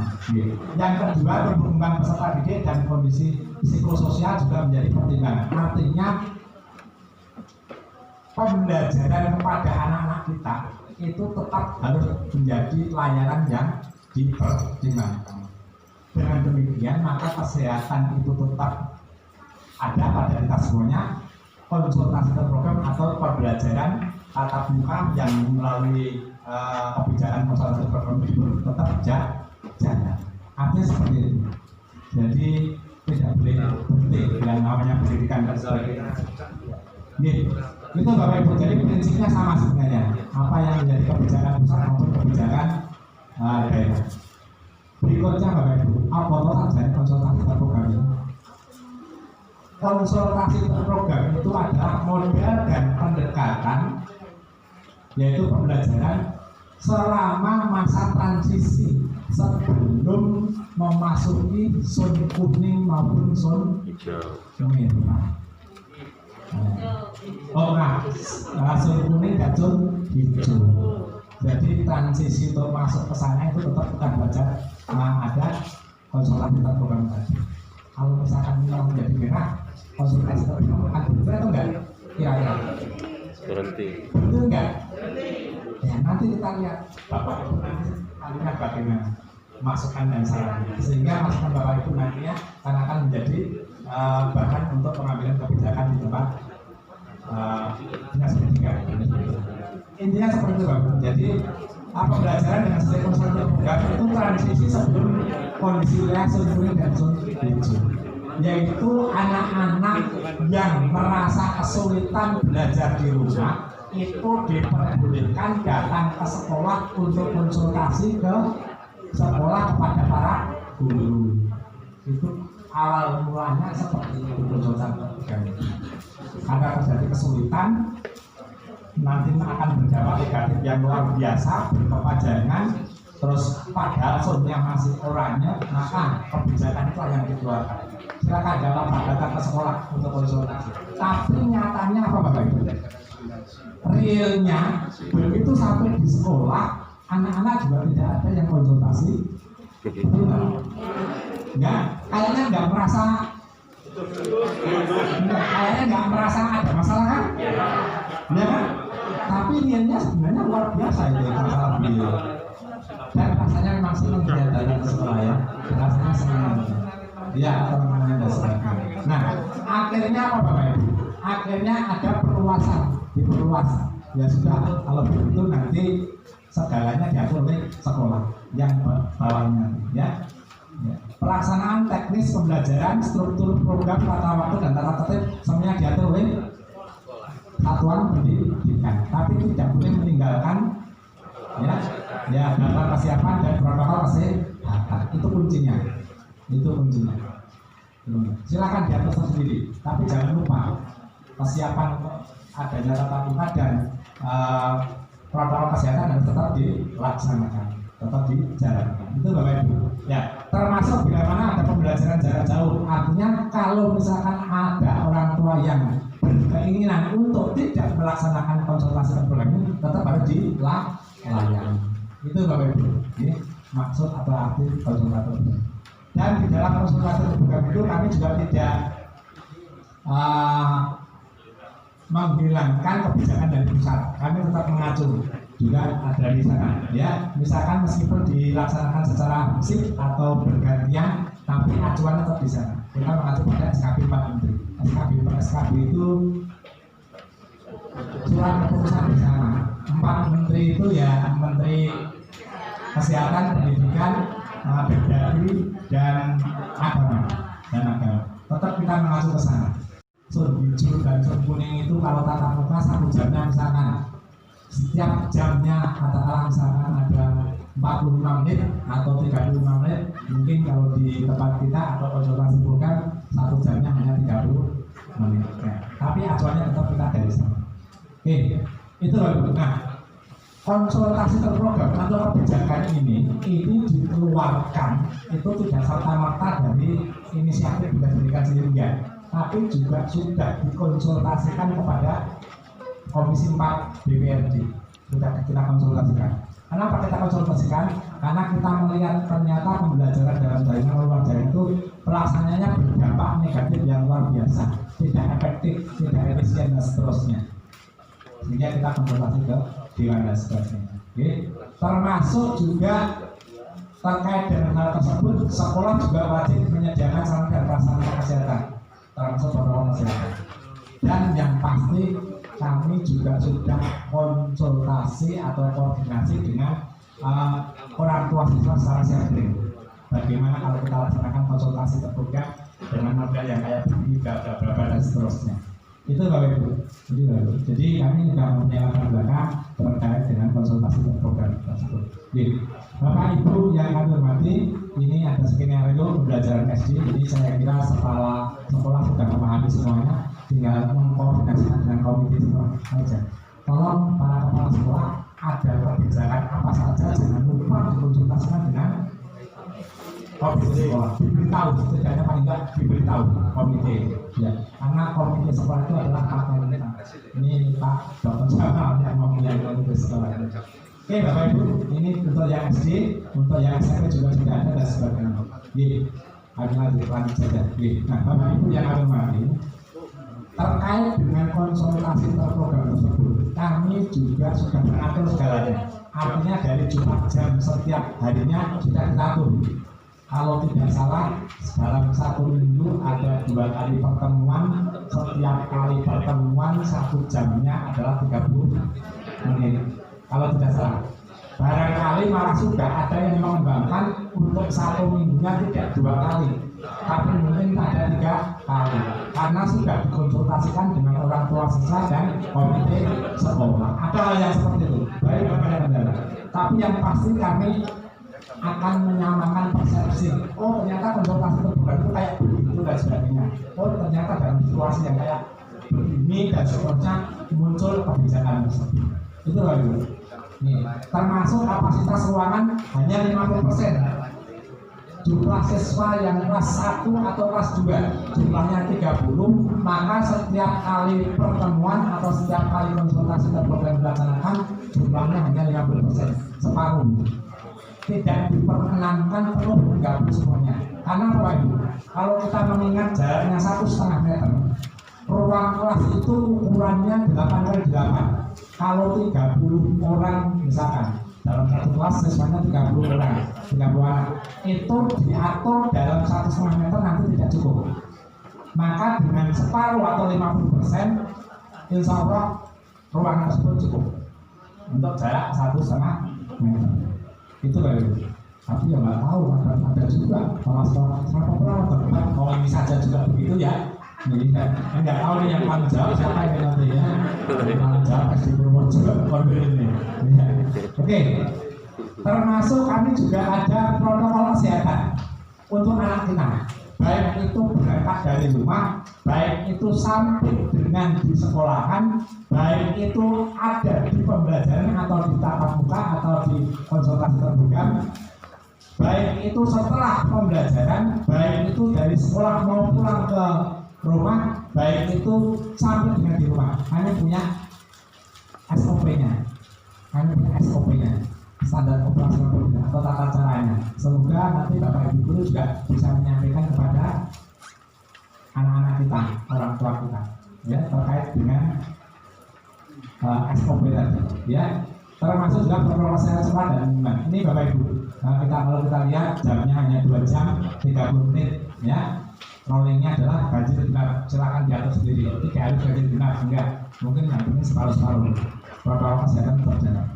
[SPEAKER 1] Yang kedua, perkembangan peserta didik dan kondisi psikososial juga menjadi pertimbangan. Artinya pembelajaran kepada anak-anak kita itu tetap harus menjadi layanan yang dipertimbangkan. Dengan demikian maka kesehatan itu tetap ada pada kita semuanya. Konsultasi terprogram atau pembelajaran tatap muka yang melalui kebijakan konsultasi terprogram itu tetap jalan. Artinya seperti itu. Jadi tidak boleh berhenti yang namanya pendidikan dan sebagainya. Itu Bapak Ibu, jadi prinsipnya sama sebenarnya. Apa yang menjadi kebijakan pusat maupun kebijakan daerah. Berikutnya Bapak Ibu, apa saja konsultasi terprogram ini? Konsultasi terprogram itu adalah model dan pendekatan, yaitu pembelajaran selama masa transisi sebelum memasuki zona kuning maupun zona merah. Zona kuning dan zona hijau. Jadi transisi untuk masuk ke sana itu tetap bukan belajar ada konsultasi terprogram tadi. Kalau misalkan mau menjadi merah, konsultasi terprogram akan berhenti atau enggak? Kira-kira
[SPEAKER 3] berhenti.
[SPEAKER 1] Betul enggak? Ya nanti kita lihat Bapak Ibu nanti lihat bagaimana masukan dan sarannya, sehingga masukan Bapak Ibu nantinya akan menjadi bahan untuk pengambilan kebijakan di tempat dinas pendidikan. Intinya seperti itu Bapak. Jadi pembelajaran dengan sistem konsultasi terprogram itu transisi sebelum kondisi wilayah zona kuning dan zona hijau, yaitu anak-anak yang merasa kesulitan belajar di rumah itu diperbolehkan datang ke sekolah untuk konsultasi ke sekolah kepada para guru. Itu awal mulanya seperti itu konsultasi terprogram. Karena terjadi kesulitan, nanti akan berdampak negatif yang luar biasa, berkepanjangan, terus padahal zonanya masih oranye, maka kebijakan itu yang dikeluarkan. Silakan jawab datang ke sekolah untuk konsultasi. Tapi nyatanya apa Bapak Ibu? Realnya begitu sampai di sekolah, anak-anak juga tidak ada yang konsultasi. Betul nggak? Enggak, kayaknya nggak merasa. Kayaknya nggak merasa ada masalah kan? Ya kan? Tapi realnya sebenarnya luar biasa itu masalah beliau. Dan rasanya memang senang dia datang ke sekolah ya. Rasanya senang. Ya, teman-teman dan sebagainya. Nah, akhirnya apa Bapak Ibu? Akhirnya ada perluasan, diperluas. Ya sudah, kalau begitu nanti segalanya diatur oleh sekolah yang bawahnya, ya. Pelaksanaan teknis pembelajaran, struktur program, tata waktu dan tata tertib semuanya diatur oleh satuan pendidikan. Tapi tidak boleh meninggalkan data kesiapan dan protokol kesehatan. Itu kuncinya. Silakan diatur sendiri, tapi jangan lupa kesiapan adanya tatap muka dan protokol kesehatan harus tetap dilaksanakan, tetap dijalankan. Itu Bapak Ibu. Ya, termasuk bila mana ada pembelajaran jarak jauh. Artinya kalau misalkan ada orang tua yang berkeinginan untuk tidak melaksanakan konsultasi terprogram ini, tetap harus dilayani. Itu Bapak Ibu. Ini maksud atau arti konsultasi terprogram. Dan di dalam konsultasi terprogram itu kami juga tidak menghilangkan kebijakan dari pusat. Kami tetap mengacu juga dari sana. Ya, misalkan meskipun dilaksanakan secara fisik atau bergantian, tapi acuan tetap di sana. Kita mengacu pada SKB Pak Menteri. SKB itu surat keputusan bersama. 4 menteri itu ya Menteri Kesehatan, Pendidikan, Mendagri, dan Agama. Tetap kita mengacu ke sana. Sun hijau dan sun kuning itu kalau tatap muka 1 jamnya misalkan setiap jamnya katakanlah misalkan ada 45 menit atau 35 menit, mungkin kalau di tempat kita atau konsultasi program 1 jamnya hanya 30 menit. Tapi acuannya tetap kita dari sana. Oke, itu loh. Nah, konsultasi terprogram atau kebijakan ini dikeluarkan itu tidak serta-merta dari inisiatif Bidang sendiri ya, tapi juga sudah dikonsultasikan kepada Komisi 4 DPRD. Sudah kita konsultasikan. Kenapa kita konsultasikan? Karena kita melihat ternyata pembelajaran dalam daring dan luar daring itu pelaksananya berdampak negatif yang luar biasa, tidak efektif, tidak efisien dan seterusnya. Sehingga kita konsultasi ke Dewan dan seterusnya. Oke. Termasuk juga terkait dengan hal tersebut, sekolah juga wajib menyediakan sarana dan prasarana kesehatan, termasuk protokol kesehatan. Dan yang pasti kami juga sudah konsultasi atau koordinasi dengan orang tua siswa secara sharing. Bagaimana kalau kita laksanakan konsultasi terprogram dengan model yang kayak begini, bla dan seterusnya. Itu Bapak Ibu. Jadi kami juga mempunyai latar belakang terkait dengan konsultasi terprogram tersebut. Jadi, Bapak Ibu yang kami hormati, ini ada skenario pembelajaran SD. Ini saya kira sekolah sudah memahami semuanya, tinggal mengkoordinasikan dengan komite sekolah saja. Tolong para kepala sekolah ada kebijakan apa saja jangan lupa dikonsultasikan dengan komite sekolah. Diberitahu, setidaknya paling tidak diberitahu komite. Ya, karena komite sekolah itu adalah partner kita. Ini Pak Dr. Jamal yang mempunyai komite sekolah. Oke Bapak Ibu, ini untuk yang SD, untuk yang SMP juga sudah ada dan sebagainya. Ada lanjut saja. Nah Bapak Ibu yang kami hormati, terkait dengan konsultasi terprogram tersebut, kami juga sudah mengatur segalanya. Artinya dari jumlah jam setiap harinya sudah kita atur. Kalau tidak salah, dalam 1 minggu ada 2 kali pertemuan. Setiap kali pertemuan 1 jamnya adalah 30 menit. Kalau tidak salah, barangkali malah sudah ada yang mengembangkan untuk 1 minggunya tidak 2 kali, tapi mungkin ada 3 kali, karena sudah dikonsultasikan dengan orang tua siswa dan komite sekolah. Ada hal yang seperti itu, baik benar-benar. Tapi yang pasti kami akan menyamakan persepsi. Oh ternyata konsultasi terbuka itu kayak begitu dan sebagainya. Oh ternyata dalam situasi yang kayak begini dan seterusnya muncul kebijakan tersebut. Itu lagi. Nih, termasuk kapasitas ruangan hanya 50%. Jumlah siswa yang kelas 1 atau kelas 2 jumlahnya 30, maka setiap kali pertemuan atau setiap kali konsultasi terprogram dilaksanakan jumlahnya hanya 50%, separuh. Tidak diperkenankan penuh menggabung semuanya. Karena apa Ibu? Kalau kita mengingat jaraknya 1,5 meter, ruang kelas itu ukurannya 8x8. Kalau 30 orang misalkan dalam satu kelas siswanya 30 orang, 30 anak, itu diatur dalam 1,5 meter nanti tidak cukup. Maka dengan separuh atau 50%, insya Allah ruangan tersebut cukup untuk jarak 1,5 meter. Itu loh. Tapi ya nggak tahu, ada juga sekolah tempat kalau ini saja juga begitu ya. Jadi nggak tahu nih yang paling jauh siapa ini nanti ya. Paling jauh SD Purworejo ini. Oke. Termasuk kami juga ada protokol kesehatan untuk anak kita. baik itu berangkat dari rumah, baik itu sampai dengan di sekolahan, baik itu ada di pembelajaran atau di tatap muka atau di konsultasi terbuka, baik itu setelah pembelajaran, baik itu dari sekolah mau pulang ke rumah, baik itu sampai dengan di rumah. Kami punya SOP-nya, standar operasional prosedur atau tata caranya. Semoga nanti Bapak Ibu guru juga bisa menyampaikan kepada anak-anak kita, orang tua kita, ya, terkait dengan SOP tadi, ya, termasuk juga protokol kesehatan sekolah dan lingkungan. Ini Bapak Ibu, kalau kita lihat jamnya hanya 2 jam 30 menit, ya. Rollingnya adalah ganjil genap, silakan diatur sendiri. Tidak harus ganjil genap, enggak. Mungkin nantinya separuh-separuh. Protokol kesehatan berjalan.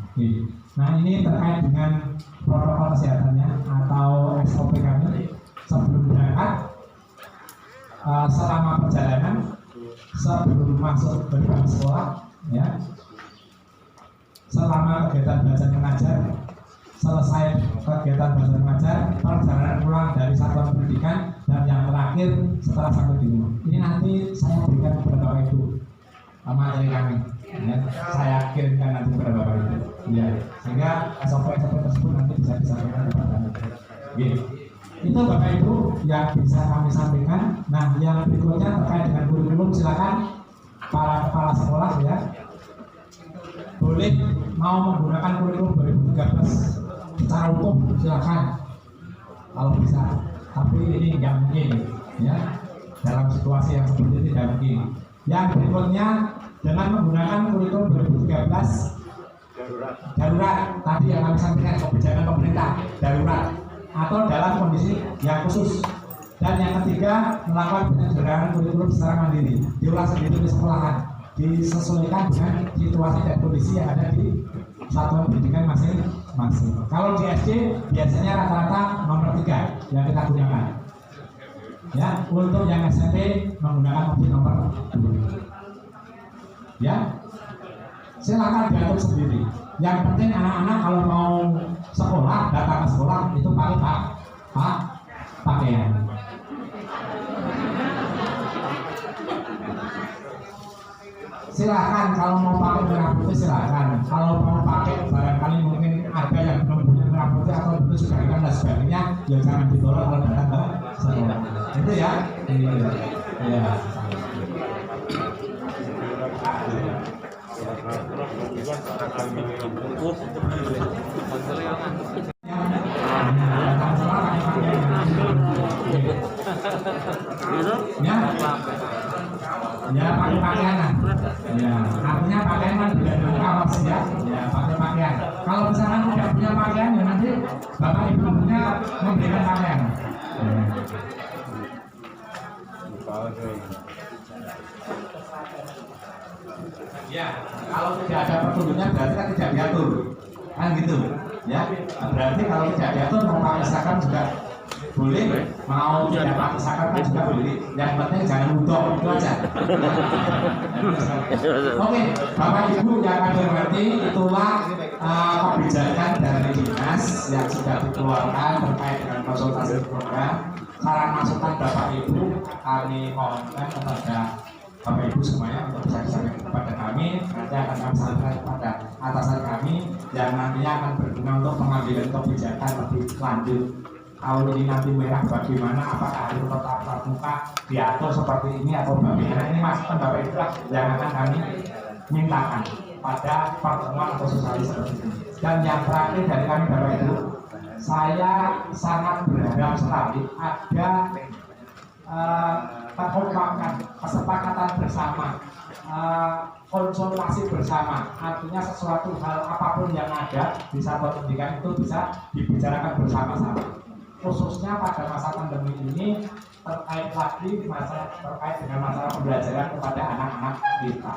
[SPEAKER 1] Nah, ini terkait dengan protokol kesehatannya atau SOP kami sebelum berangkat, selama perjalanan, sebelum masuk gerbang sekolah, ya, selama kegiatan belajar mengajar, selesai kegiatan belajar mengajar, perjalanan pulang dari satuan pendidikan, dan yang terakhir setelah sampai di rumah. Ini nanti saya berikan kepada Bapak Ibu materi kami, ya, saya kirimkan nanti kepada Bapak Ibu, ya, sehingga SOP tersebut nanti bisa disampaikan kepada Anda. Itu Bapak Ibu yang bisa kami sampaikan. Nah, yang berikutnya terkait dengan kurikulum, silakan para kepala sekolah, ya, boleh mau menggunakan kurikulum 2013 secara utuh, silakan kalau bisa. Tapi ini nggak mungkin, ya, dalam situasi yang seperti ini tidak mungkin. Yang berikutnya dengan menggunakan kurikulum 2013 darurat, tadi yang kami sampaikan kebijakan pemerintah darurat atau dalam kondisi yang khusus. Dan yang ketiga, melakukan penyederhanaan kurikulum secara mandiri, diolah sendiri di sekolahan, disesuaikan dengan situasi dan kondisi yang ada di satuan pendidikan masing-masing. Kalau di SD biasanya rata-rata nomor 3 yang kita gunakan. Ya, untuk yang SMP menggunakan opsi nomor 2. Ya, silakan diatur sendiri. Yang penting anak-anak kalau mau sekolah, datang ke sekolah itu pakai pakaian. Silakan kalau mau pakai merah putih silakan. Kalau mau pakai barangkali mungkin ada yang belum punya merah putih atau itu sudah hilang dan sebagainya, ya jangan ditolak kalau datang ke sekolah. Itu ya. Iya. Ya, pakai pakaian. Ya, artinya pakaian kan tidak kaos, ya. Ya, pakai pakaian. Kalau misalkan tidak punya pakaian, ya nanti Bapak Ibunya memberikan pakaian. Ya, kalau tidak ada petunjuknya berarti kan tidak diatur, kan gitu, ya. Berarti kalau tidak diatur mau pakai seragam juga boleh, mau tidak pakai seragam kan juga boleh. Yang penting jangan udok, itu aja. Oke, Bapak Ibu yang kami hormati, itulah kebijakan dari dinas yang sudah dikeluarkan terkait dengan konsultasi program. Saran masukan Bapak Ibu kami mohonkan kepada Bapak Ibu semuanya untuk bisa disampaikan kepada kami. Nanti akan kami sampaikan kepada atasan kami yang nantinya akan berguna untuk pengambilan kebijakan lebih lanjut. Tahun ini nanti merah bagaimana, apakah harus tetap muka diatur seperti ini atau bagaimana, ini masukan Bapak Ibu yang akan kami mintakan pada pertemuan atau sosialisasi seperti ini. Dan yang terakhir dari kami Bapak Ibu, saya sangat berharap sekali ada kekompakan, kesepakatan bersama, konsultasi bersama. Artinya sesuatu hal apapun yang ada di satuan pendidikan itu bisa dibicarakan bersama-sama. Khususnya pada masa pandemi ini terkait dengan masalah pembelajaran kepada anak-anak kita.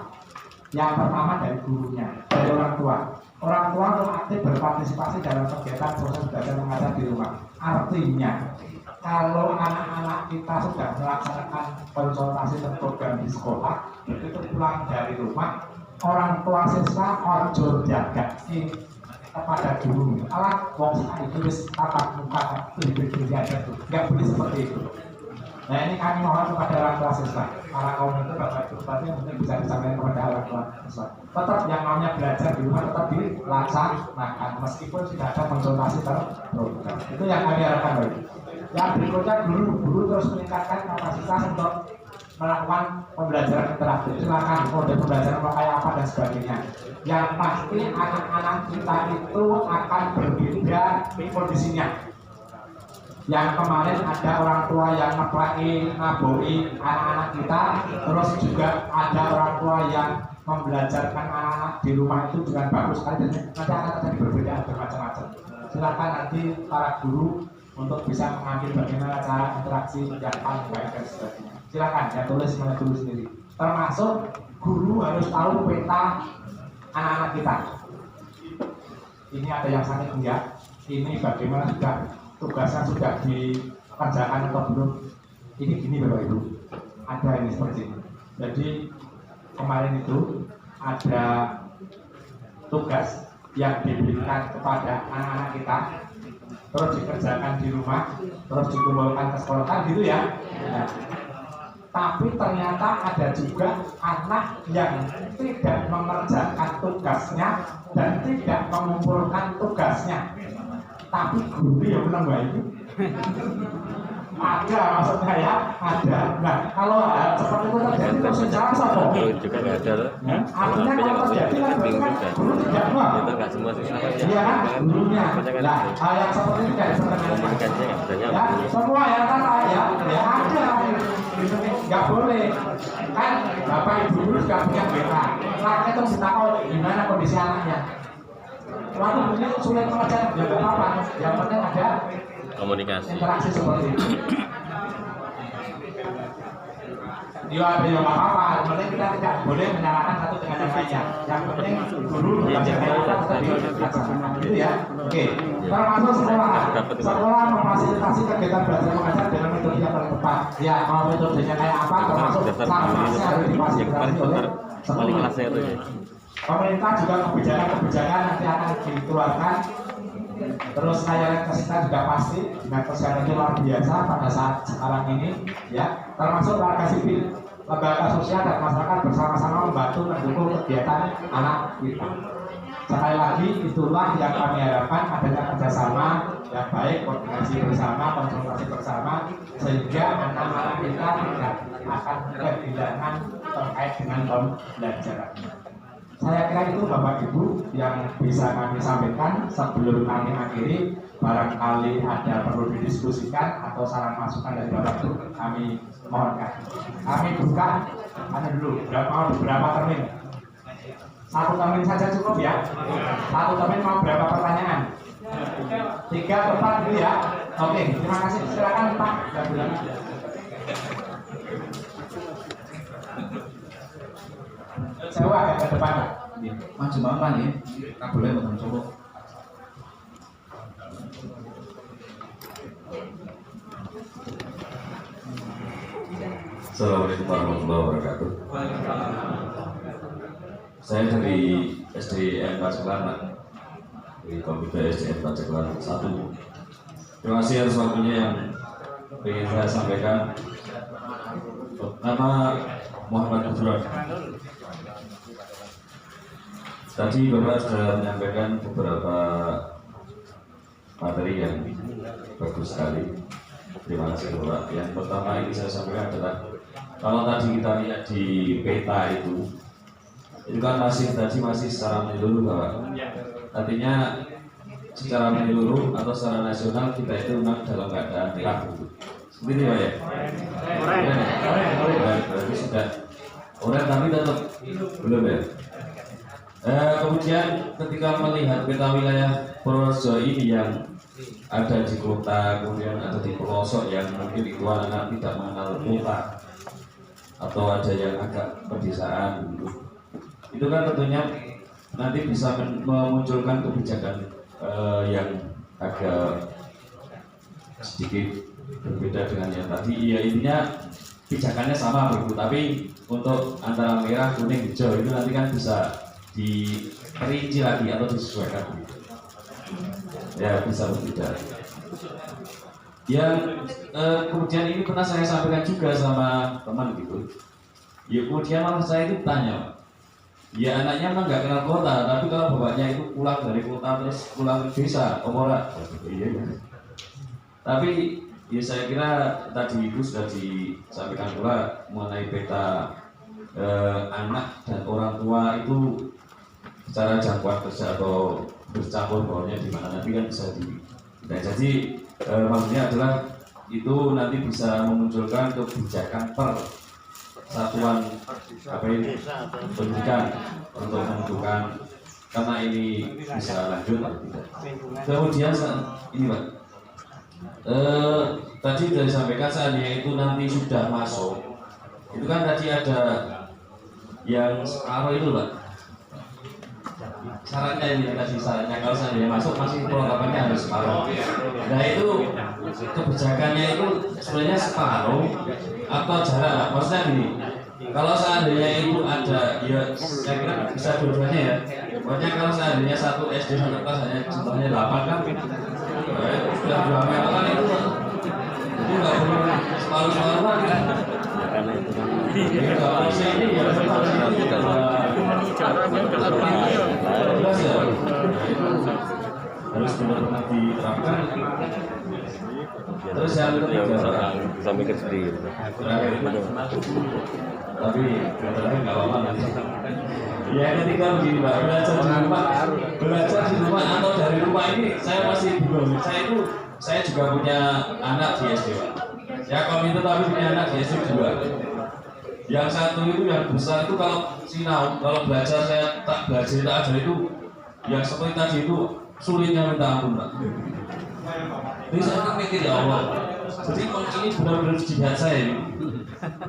[SPEAKER 1] Yang pertama dari gurunya, dari orang tua. Orang tua harus aktif berpartisipasi dalam kegiatan proses belajar mengajar di rumah. Artinya, kalau anak-anak kita sudah melaksanakan konsultasi program di sekolah, begitu pulang dari rumah, orang tua siswa ojo jaga kepada guru. Alat wong itu wis tatap muka itu aja tuh. Nggak boleh seperti itu. Nah ini kami mohon kepada orang tua siswa, para kaum itu Bapak Ibu Bupati mungkin bisa disampaikan kepada orang tua siswa. Tetap yang namanya belajar di rumah tetap dilaksanakan meskipun sudah ada konsultasi terprogram. Itu yang kami harapkan Bapak. Yang berikutnya guru terus meningkatkan kapasitas untuk melakukan pembelajaran interaktif. Silakan kode pembelajaran kayak apa dan sebagainya. Yang pasti anak-anak kita itu akan berbeda kondisinya. Yang kemarin ada orang tua yang ngaboi anak-anak kita, terus juga ada orang tua yang membelajarkan anak-anak di rumah itu dengan bagus sekali, dan nanti anak jadi berbeda bermacam-macam. Silakan nanti para guru untuk bisa mengambil bagaimana cara interaksi yang paling baik dan sebagainya. Silakan ya, tulis semuanya dulu sendiri. Termasuk guru harus tahu peta anak-anak kita. Ini ada yang sakit enggak? Ini bagaimana sudah tugasnya sudah dikerjakan atau belum? Ini gini Bapak Ibu, ada ini seperti ini. Jadi kemarin itu ada tugas yang diberikan kepada anak-anak kita, terus dikerjakan di rumah, terus dikumpulkan ke sekolah, kan gitu ya. Nah, tapi ternyata ada juga anak yang tidak mengerjakan tugasnya dan tidak mengumpulkan tugasnya, tapi guru yang menang itu ada, maksudnya ya ada. Nah kalau seperti itu terjadi terus secara satu
[SPEAKER 3] juga nggak ada loh.
[SPEAKER 1] artinya kalau terjadi kan guru tidak mau
[SPEAKER 3] Itu nggak semua siswa kan ya.
[SPEAKER 1] iya kan gurunya. Nah yang seperti ini tidak
[SPEAKER 3] Komunikasinya nggak bisa
[SPEAKER 1] ya,
[SPEAKER 3] nyambung.
[SPEAKER 1] semua yang kata ya ada, nggak boleh kan. Bapak ibu guru juga punya WA, anaknya itu minta tahu gimana kondisi anaknya. Waduh ini sulit mengajar, ya nggak apa-apa, yang penting ada
[SPEAKER 3] Komunikasi.
[SPEAKER 1] interaksi seperti itu. Ya ada yang apa-apa, yang penting kita tidak boleh menyalahkan satu dengan yang lainnya. Yang penting guru belajar kita tetap dilaksanakan. Itu ya. Oke. Termasuk sekolah memfasilitasi kegiatan belajar mengajar dengan metode yang paling tepat. Ya mau metodenya kayak apa, termasuk sanksinya harus difasilitasi oleh
[SPEAKER 3] Paling kelasnya itu ya.
[SPEAKER 1] pemerintah juga kebijakan nanti akan dikeluarkan. Terus saya kesehatan juga pasti dengan kesehatan itu luar biasa pada saat sekarang ini ya, termasuk warga sipil, lembaga sosial dan masyarakat bersama-sama membantu mendukung kegiatan anak kita. Sekali lagi itulah yang kami harapkan, adanya kerjasama yang baik, koordinasi bersama, konsultasi bersama, sehingga anak-anak kita tidak akan kehilangan terkait dengan pembelajaran. Saya kira itu Bapak Ibu yang bisa kami sampaikan. Sebelum kami akhiri, barangkali ada perlu didiskusikan atau saran masukan dari Bapak Ibu, kami mohonkan. Kami buka dulu berapa termin. 1 termin saja cukup ya. 1 termin mau berapa pertanyaan? 3 atau 4 dulu ya. Oke, terima kasih. Silakan Pak. Saya agak ke depan Pak.
[SPEAKER 5] Maju mama nih, tak boleh betul coba.
[SPEAKER 6] Assalamualaikum warahmatullahi wabarakatuh. Saya dari SDN Paceklaran, dari Komite SDN Paceklaran 1. Terima kasih atas waktunya yang ingin saya sampaikan. Nama Muhammad Gufron. Tadi Bapak sudah menyampaikan beberapa materi yang bagus sekali. Terima kasih Bapak. Yang pertama ini saya sampaikan adalah kalau tadi kita lihat di peta itu kan masih secara menyeluruh Bapak. Artinya secara menyeluruh atau secara nasional kita itu memang dalam keadaan rapuh. Seperti itu Pak ya? Berarti sudah orang tapi tetap belum ya? Kemudian ketika melihat peta wilayah Purworejo ini yang ada di kota, kemudian ada di pelosok yang mungkin itu anak tidak mengenal kota atau ada yang agak pedesaan gitu. Itu kan tentunya nanti bisa memunculkan kebijakan yang agak sedikit berbeda dengan yang tadi. Ya intinya kebijakannya sama begitu, tapi untuk antara merah, kuning, hijau itu nanti kan bisa diperinci lagi atau disesuaikan. Ya bisa berbeda. yang kemudian ini pernah saya sampaikan juga sama teman gitu. Ya kemudian malah saya itu tanya, ya anaknya memang nggak kenal kota, tapi kalau bapaknya itu pulang dari kota terus pulang ke desa, ora? Iya ya. Tapi ya saya kira tadi itu sudah disampaikan pula mengenai peta anak dan orang tua itu secara jangkauan kerja atau bercampur baurnya di mana nanti kan bisa nah, jadi maksudnya adalah itu nanti bisa memunculkan kebijakan per satuan apa ini pendidikan untuk menentukan karena ini bisa lanjut atau tidak. Kemudian ini Pak, tadi sudah disampaikan seandainya itu nanti sudah masuk, itu kan tadi ada yang separuh itu Pak. Syaratnya ini tadi syaratnya kalau seandainya masuk masih perlengkapannya harus separuh. Nah itu kebijakannya itu sebenarnya separuh atau jarak Pak. Maksudnya gini, kalau seandainya itu ada, ya saya kira bisa dua-duanya ya. Pokoknya kalau seandainya satu SD satu kelas hanya contohnya 8 kan, sudah 2 meter kan itu nggak perlu separuh-separuh lagi. Kalau ini ya harus benar-benar diterapkan. Terus yang ketiga
[SPEAKER 3] sampai ke sendiri.
[SPEAKER 6] Tapi nggak apa-apa nanti. Ya ketiga begini Pak, belajar di rumah atau dari rumah ini saya masih bingung. Saya juga punya anak di SD Pak. Ya kalau itu tapi punya anak di SD juga. Yang satu itu yang besar itu kalau sinau, kalau belajar saya tak belajar tak ajar itu yang seperti tadi itu sulitnya minta ampun Pak. Jadi saya mikir ya Allah. Jadi ini benar-benar jihad saya ini.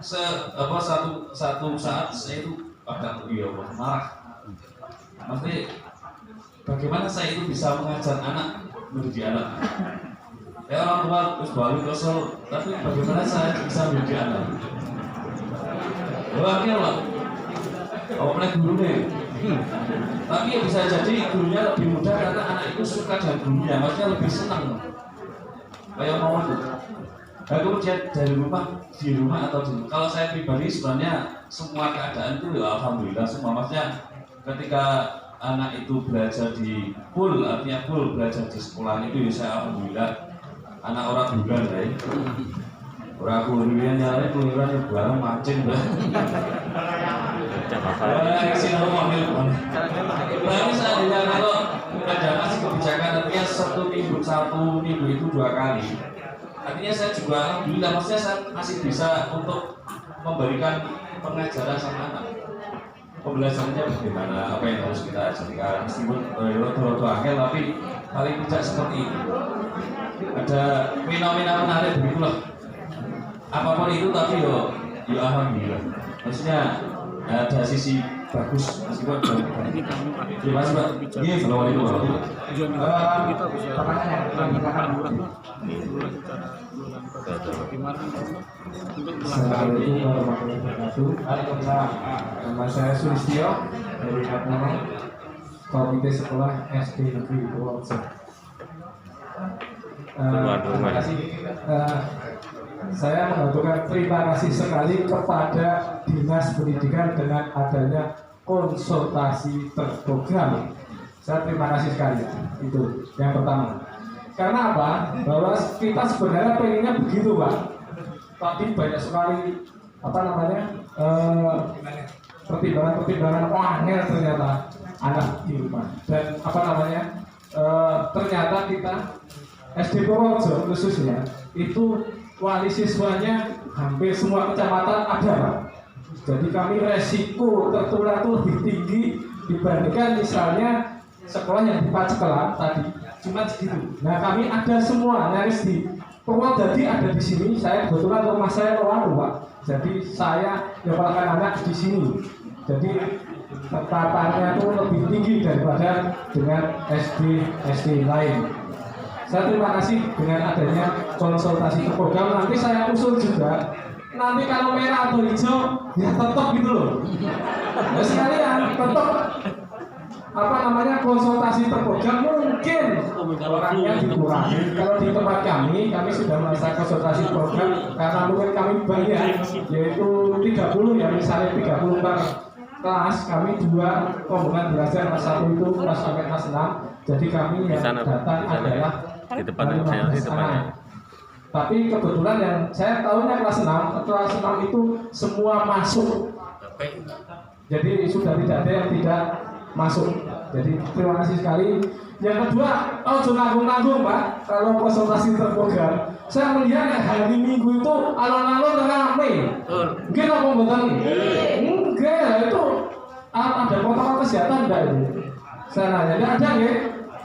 [SPEAKER 6] Satu saat saya itu agak ya Allah marah. Maksudnya bagaimana saya itu bisa mengajar anak mendidik anak? Ya orang tua terus balik kesel, tapi bagaimana saya bisa mendidik anak? Akhirnya lah, awalnya guru nih. Tapi ya bisa jadi gurunya lebih mudah karena anak itu suka dengan gurunya, maksudnya lebih senang. Kayak mau itu. Nah, kemudian dari rumah, di rumah atau di kalau saya pribadi sebenarnya semua keadaan itu ya alhamdulillah semua. Maksudnya ketika anak itu belajar di full, artinya full belajar di sekolah itu ya saya alhamdulillah anak orang bulan ya. Orang kuliah nyari kuliahnya bareng mancing lah. Sinau ambil. Tapi seandainya kalau ada masih kebijakan artinya satu minggu itu 2 kali. Artinya saya juga alhamdulillah, maksudnya saya masih bisa untuk memberikan pengajaran sama anak. Pembelajarannya bagaimana, apa yang harus kita ajarkan, meskipun rodo angel tapi paling tidak seperti itu. Ada fenomena menarik begitulah. Apapun itu tapi yo alhamdulillah. Maksudnya ada sisi bagus meskipun terima kasih Pak. Iya, assalamualaikum warahmatullahi
[SPEAKER 1] wabarakatuh. Nama saya Sulistyo dari Adnama, Komite Sekolah SD Negeri Purworejo. Terima kasih. Saya mengaturkan terima kasih sekali kepada Dinas Pendidikan dengan adanya konsultasi terprogram. Saya terima kasih sekali. Itu yang pertama. Karena apa? Bahwa kita sebenarnya pengennya begitu Pak. Tapi banyak sekali pertimbangan angel ternyata anak di rumah. Dan ternyata kita SD Purworejo khususnya itu wali siswanya hampir semua kecamatan ada Pak. Jadi kami resiko tertular itu lebih tinggi dibandingkan misalnya sekolah yang di Pacekelan tadi cuma segitu. Nah kami ada semua nyaris di Purwodadi ada di sini. Saya kebetulan rumah saya Lowaru Pak. Jadi saya nyekolahkan anak di sini. Jadi terpaparnya itu lebih tinggi daripada dengan SD lain. Saya terima kasih dengan adanya konsultasi program. Nanti saya usul juga. Nanti kalau merah atau hijau, ya tetap gitu loh. Nah sekalian tetap
[SPEAKER 7] konsultasi terprogram mungkin orangnya dikurangi. Kalau di tempat kami sudah melaksanakan konsultasi program karena mungkin kami banyak, yaitu 30 ya, misalnya 30 per kelas, kami 2 rombongan belajar, kelas 1 itu kelas sampai kelas 6. Jadi kami yang datang adalah
[SPEAKER 3] di depan saya di depannya.
[SPEAKER 7] Tapi kebetulan yang saya tahunya kelas 6 itu semua masuk. Jadi sudah tidak ada yang tidak masuk. Jadi terima kasih sekali. Yang kedua, nanggung-nanggung Pak, kalau konsultasi terprogram. Saya melihat hari Minggu itu alon-alon ramai. Mungkin apa betul? Enggak, itu ada protokol kesehatan enggak itu? Saya nanya, enggak ada ya?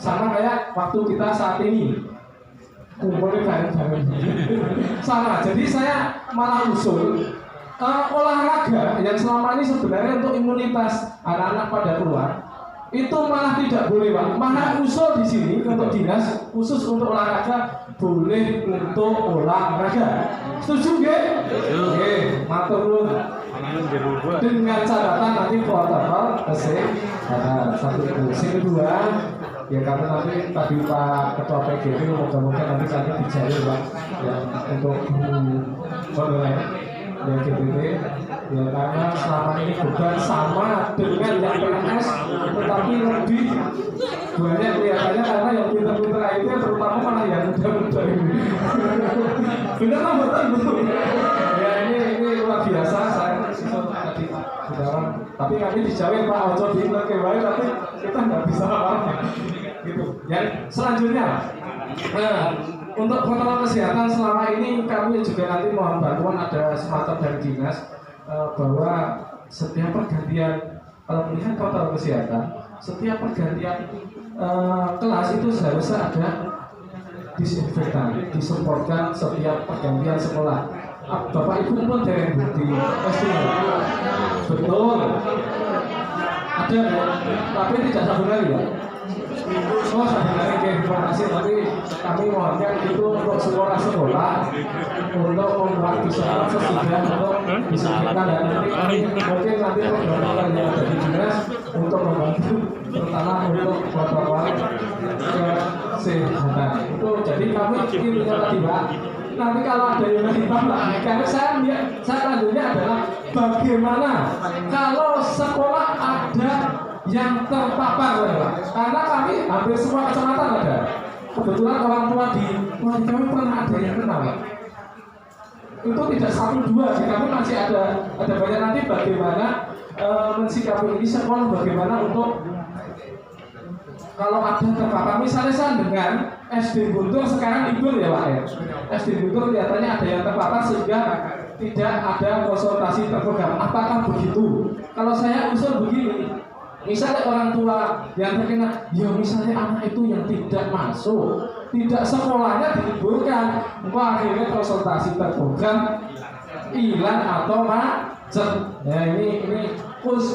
[SPEAKER 7] Sama kayak waktu kita saat ini kumpulnya bareng-bareng. Sama, jadi saya malah usul olahraga yang selama ini sebenarnya untuk imunitas anak-anak pada keluar itu malah tidak boleh Pak. Mana usul di sini untuk dinas khusus untuk olahraga boleh untuk olahraga. Setuju nggih? Oke, matur nuwun. Dengan catatan nanti protokol kesehatan. Satu itu. Yang kedua, ya karena nanti tadi Pak Ketua PGB moga-moga nanti dijalin Pak yang untuk online ya GBB ya, karena selama ini beban sama dengan yang PNS tetapi lebih banyak kelihatannya karena yang pintar-pintar IT terutama malah yang muda-muda ini. Benar kan betul? Ya ini luar biasa. Saya tadi bicara, tapi kami dijawab Pak Ojo di Interkewain, tapi kita nggak bisa apa-apa gitu. Yang selanjutnya untuk protokol kesehatan selama ini kami juga nanti mohon bantuan ada semacam dari dinas bahwa setiap pergantian kalau melihat protokol kesehatan setiap pergantian kelas itu seharusnya ada disinfektan disemprotkan setiap pergantian sekolah. Bapak Ibu pun dari di SD betul ada ya? Tapi tidak satu kali ya. Oh sebenarnya terima kasih, tapi kami mohonkan itu untuk sekolah-sekolah untuk membuat bisa sesudah untuk disampaikan dan nanti mungkin nanti program yang ada di dinas untuk membantu terutama untuk protokol kesehatan itu. Jadi kami ingin tadi Pak, nanti kalau ada yang lebih Pak, karena saya lanjutnya adalah bagaimana kalau sekolah ada yang terpapar Pak. Karena kami hampir semua kecamatan ada. Kebetulan orang tua di kami pernah ada yang kenal. Itu tidak 1-2, di kami masih ada banyak. Nanti bagaimana mensikapi ini sekolah, bagaimana untuk kalau ada terpapar. Misalnya saya dengan SD Guntur sekarang libur ya Pak ya. SD Guntur kelihatannya ada yang terpapar sehingga tidak ada konsultasi terprogram. Apakah begitu? Kalau saya usul begini, misalnya orang tua yang terkena, ya misalnya anak itu yang tidak masuk, tidak sekolahnya diliburkan, maka akhirnya konsultasi terprogram hilang atau macet. Ya ini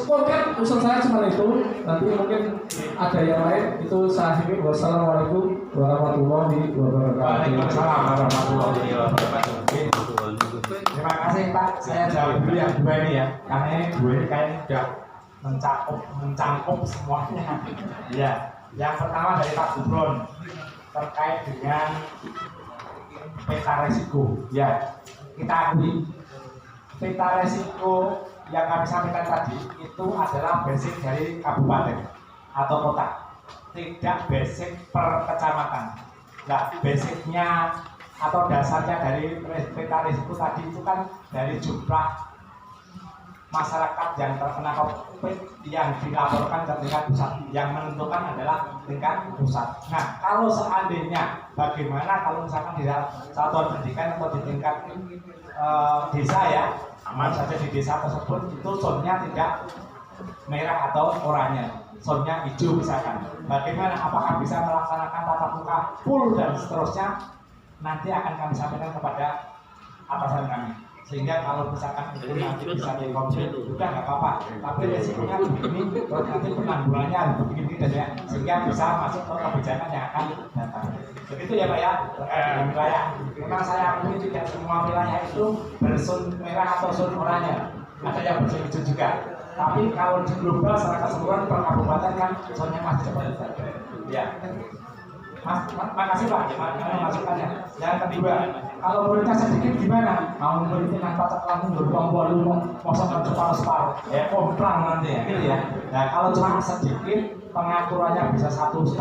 [SPEAKER 7] konkret usul saya cuma itu. Nanti mungkin ada yang lain itu saya akhiri. Wassalamualaikum warahmatullahi wabarakatuh.
[SPEAKER 1] Waalaikumsalam warahmatullahi wabarakatuh. Terima kasih Pak. Saya jawab dulu yang dua ini ya, karena ini dua ini kayaknya sudah mencangkup semuanya. Ya, yang pertama dari Pak Gubron terkait dengan peta resiko. Ya, kita akui peta resiko yang kami sampaikan tadi itu adalah basic dari kabupaten atau kota, tidak basic per kecamatan. Nah, basicnya atau dasarnya dari peta risiko tadi itu kan dari jumlah masyarakat yang terkena COVID yang dilaporkan ke tingkat pusat, yang menentukan adalah tingkat pusat. Nah, kalau seandainya bagaimana kalau misalkan di satuan pendidikan atau di tingkat desa ya, aman saja di desa tersebut itu zonnya tidak merah atau oranye, zonnya hijau misalkan. Bagaimana, apakah bisa melaksanakan tatap muka full dan seterusnya, nanti akan kami sampaikan kepada atasan kami. Sehingga kalau misalkan itu nanti bisa dikonfirmasi, sudah nggak apa-apa. Tapi resikonya begini, terus nanti penanggulangannya harus begini gitu ya, sehingga bisa masuk ke kebijakan yang akan datang. Begitu ya Pak ya, terkait dengan wilayah. Memang saya akui tidak semua wilayah itu berzon merah atau zon oranye. ada yang bersih hijau juga. Tapi kalau di global secara keseluruhan per kabupaten kan soalnya masih seperti itu. Ya. Makasih Pak, masukannya. Yang kedua, kalau muridnya sedikit gimana? Mau murid dengan pacar langsung beruang-uang, kosong separuh-separuh, ya komplang nanti ya, gitu ya. Nah kalau cuma sedikit, pengaturannya bisa 1,5,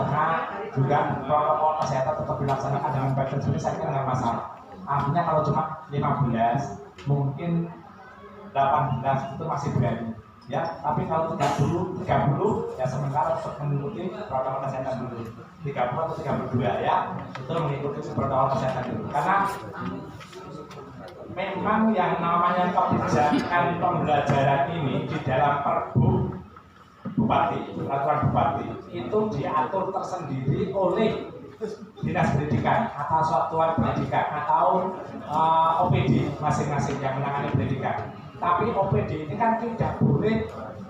[SPEAKER 1] juga protokol kesehatan tetap dilaksanakan dengan baik dan sebagainya, saya kira nggak masalah. Artinya kalau cuma 15, mungkin 18 itu masih berani. Ya, tapi kalau 30 ya sementara untuk mengikuti protokol kesehatan dulu. 30 atau 32 ya, itu mengikuti protokol kesehatan dulu. Karena memang yang namanya kebijakan pembelajaran ini di dalam Perbu Bupati, peraturan Bupati itu diatur tersendiri oleh Dinas Pendidikan atau Satuan Pendidikan atau OPD masing-masing yang menangani pendidikan. Tapi OPD ini kan tidak boleh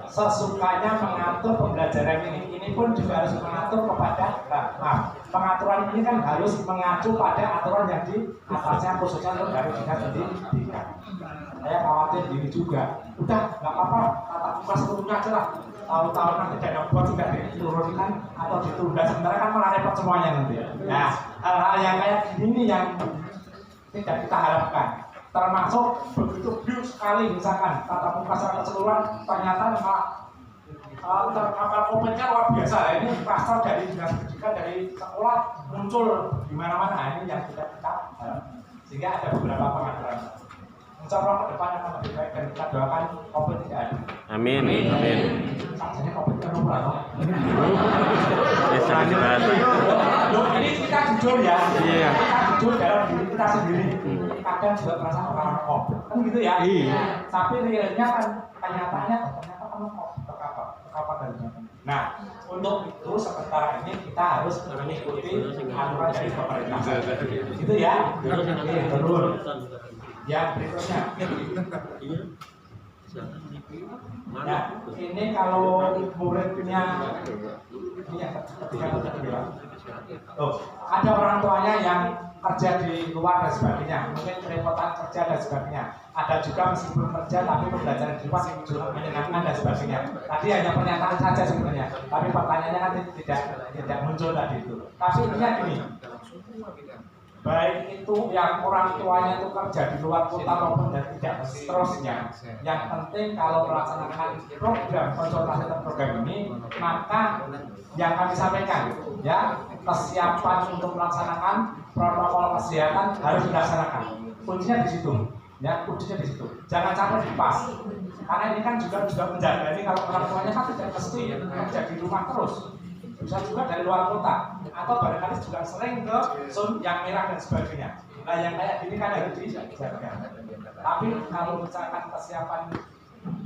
[SPEAKER 1] sesukanya mengatur pembelajaran ini. Ini pun juga harus mengatur kepada pengaturan ini kan harus mengacu pada aturan yang di atasnya khususnya untuk dari Dinas Pendidikan. Saya khawatir ini juga. Udah nggak apa-apa, tatap muka seluruhnya aja lah. Tahun-tahun nanti dana buat juga diturunkan atau ditunda sementara kan malah repot semuanya nanti. Nah, hal-hal yang kayak gini yang tidak kita harapkan. Termasuk begitu view sekali misalkan tatap muka secara keseluruhan ternyata terpapar COVID-nya luar biasa. Ini pasal dari Dinas Pendidikan dari sekolah muncul di mana-mana. Ini yang kita sehingga ada beberapa pengaturan. Insyaallah ke depan akan lebih baik dan kita doakan COVID tidak ada.
[SPEAKER 3] Amin. Amin.
[SPEAKER 1] Saksinya COVID kan umrah toh.
[SPEAKER 3] Bisa dibahas.
[SPEAKER 1] Ini kita jujur ya.
[SPEAKER 3] Iya.
[SPEAKER 1] Kita jujur dalam diri kita sendiri. Kadang juga merasa orang COVID kan gitu ya.
[SPEAKER 3] Iya.
[SPEAKER 1] Tapi realnya kan kenyataannya ternyata kamu COVID terkapar dari mana. Nah, untuk itu sementara ini kita harus mengikuti aturan dari pemerintah. Gitu ya. Terus. Yang berikutnya. Ya, ini kalau muridnya ini yang ketiga bilang. Ada orang tuanya yang kerja di luar dan sebagainya, mungkin kerepotan kerja dan sebagainya. Ada juga meskipun kerja tapi pembelajaran di luar juga menyenangkan dan sebagainya. Tadi hanya pernyataan saja sebenarnya, tapi pertanyaannya kan tidak muncul tadi itu. Tapi intinya gini, baik itu yang orang tuanya itu kerja di luar kota maupun dan tidak seterusnya. Yang penting kalau melaksanakan program konsultasi program ini, maka yang kami sampaikan ya kesiapan untuk melaksanakan protokol kesehatan harus dilaksanakan. Kuncinya di situ, ya kuncinya di situ. Jangan sampai dipas. Karena ini kan juga menjaga ini kalau orang tuanya kan tidak mesti kerja di rumah terus. Bisa juga dari luar kota atau barangkali juga sering ke zona yang merah dan sebagainya. Nah yang kayak gini kan harus dijaga. Tapi kalau misalkan kesiapan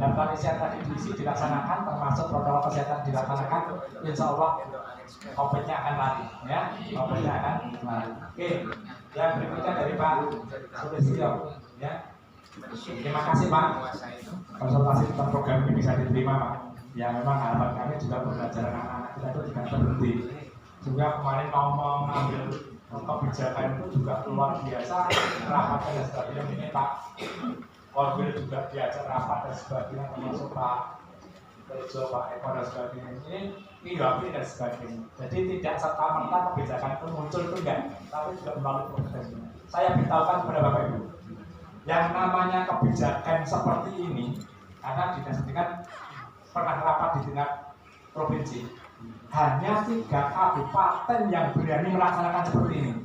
[SPEAKER 1] dan kesehatan tadi diisi dilaksanakan, termasuk protokol kesehatan dilaksanakan, insya Allah COVID-nya akan lari, ya, COVID-nya akan lari. Oke, yang berikutnya dari Pak Sulistyo, ya. Terima kasih Pak. Konsultasi tentang program ini bisa diterima Pak. Ya memang harapan kami juga pembelajaran anak-anak kita itu tidak berhenti. Juga kemarin ngomong ambil kebijakan itu juga luar biasa, rapat dan sebagainya. Ini Pak Korwil juga diajak rapat dan sebagainya, termasuk Pak Tejo, Pak Eko dan sebagainya. Ini wakil dan sebagainya. Jadi tidak serta-merta kebijakan itu muncul itu enggak, tapi juga melalui proses. Saya beritahukan kepada Bapak Ibu, yang namanya kebijakan seperti ini, karena Dinas Pendidikan pernah rapat di tingkat provinsi, hanya 3 kabupaten yang berani melaksanakan seperti ini,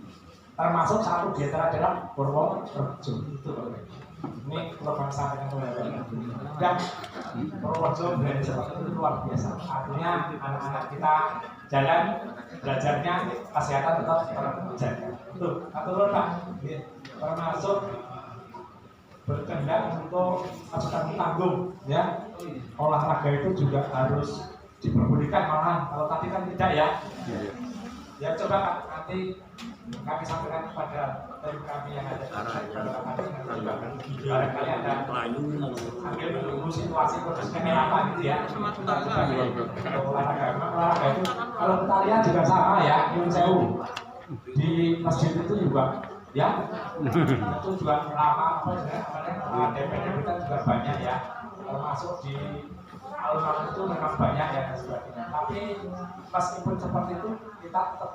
[SPEAKER 1] termasuk satu di antara adalah Purworejo. Ini program sampaikan oleh dan Purworejo berani seperti itu luar biasa. Artinya anak-anak kita jalan belajarnya kesehatan tetap terjaga. Tuh, atur Pak, termasuk berkendak untuk pasukan tanggung, ya. Olahraga itu juga harus diperbolehkan malahan. Kalau tadi kan tidak ya. Ya coba nanti kami sampaikan kepada tim kami yang ada di barangkali ada sambil menunggu situasi prosesnya apa gitu ya. Olahraga itu kalau kita lihat juga sama ya, Yun Sewu di masjid itu juga. Ya, itu juga lama DPD kita juga banyak ya. termasuk di alun-alun itu memang banyak ya dan sebagainya. Tapi meskipun seperti itu kita tetap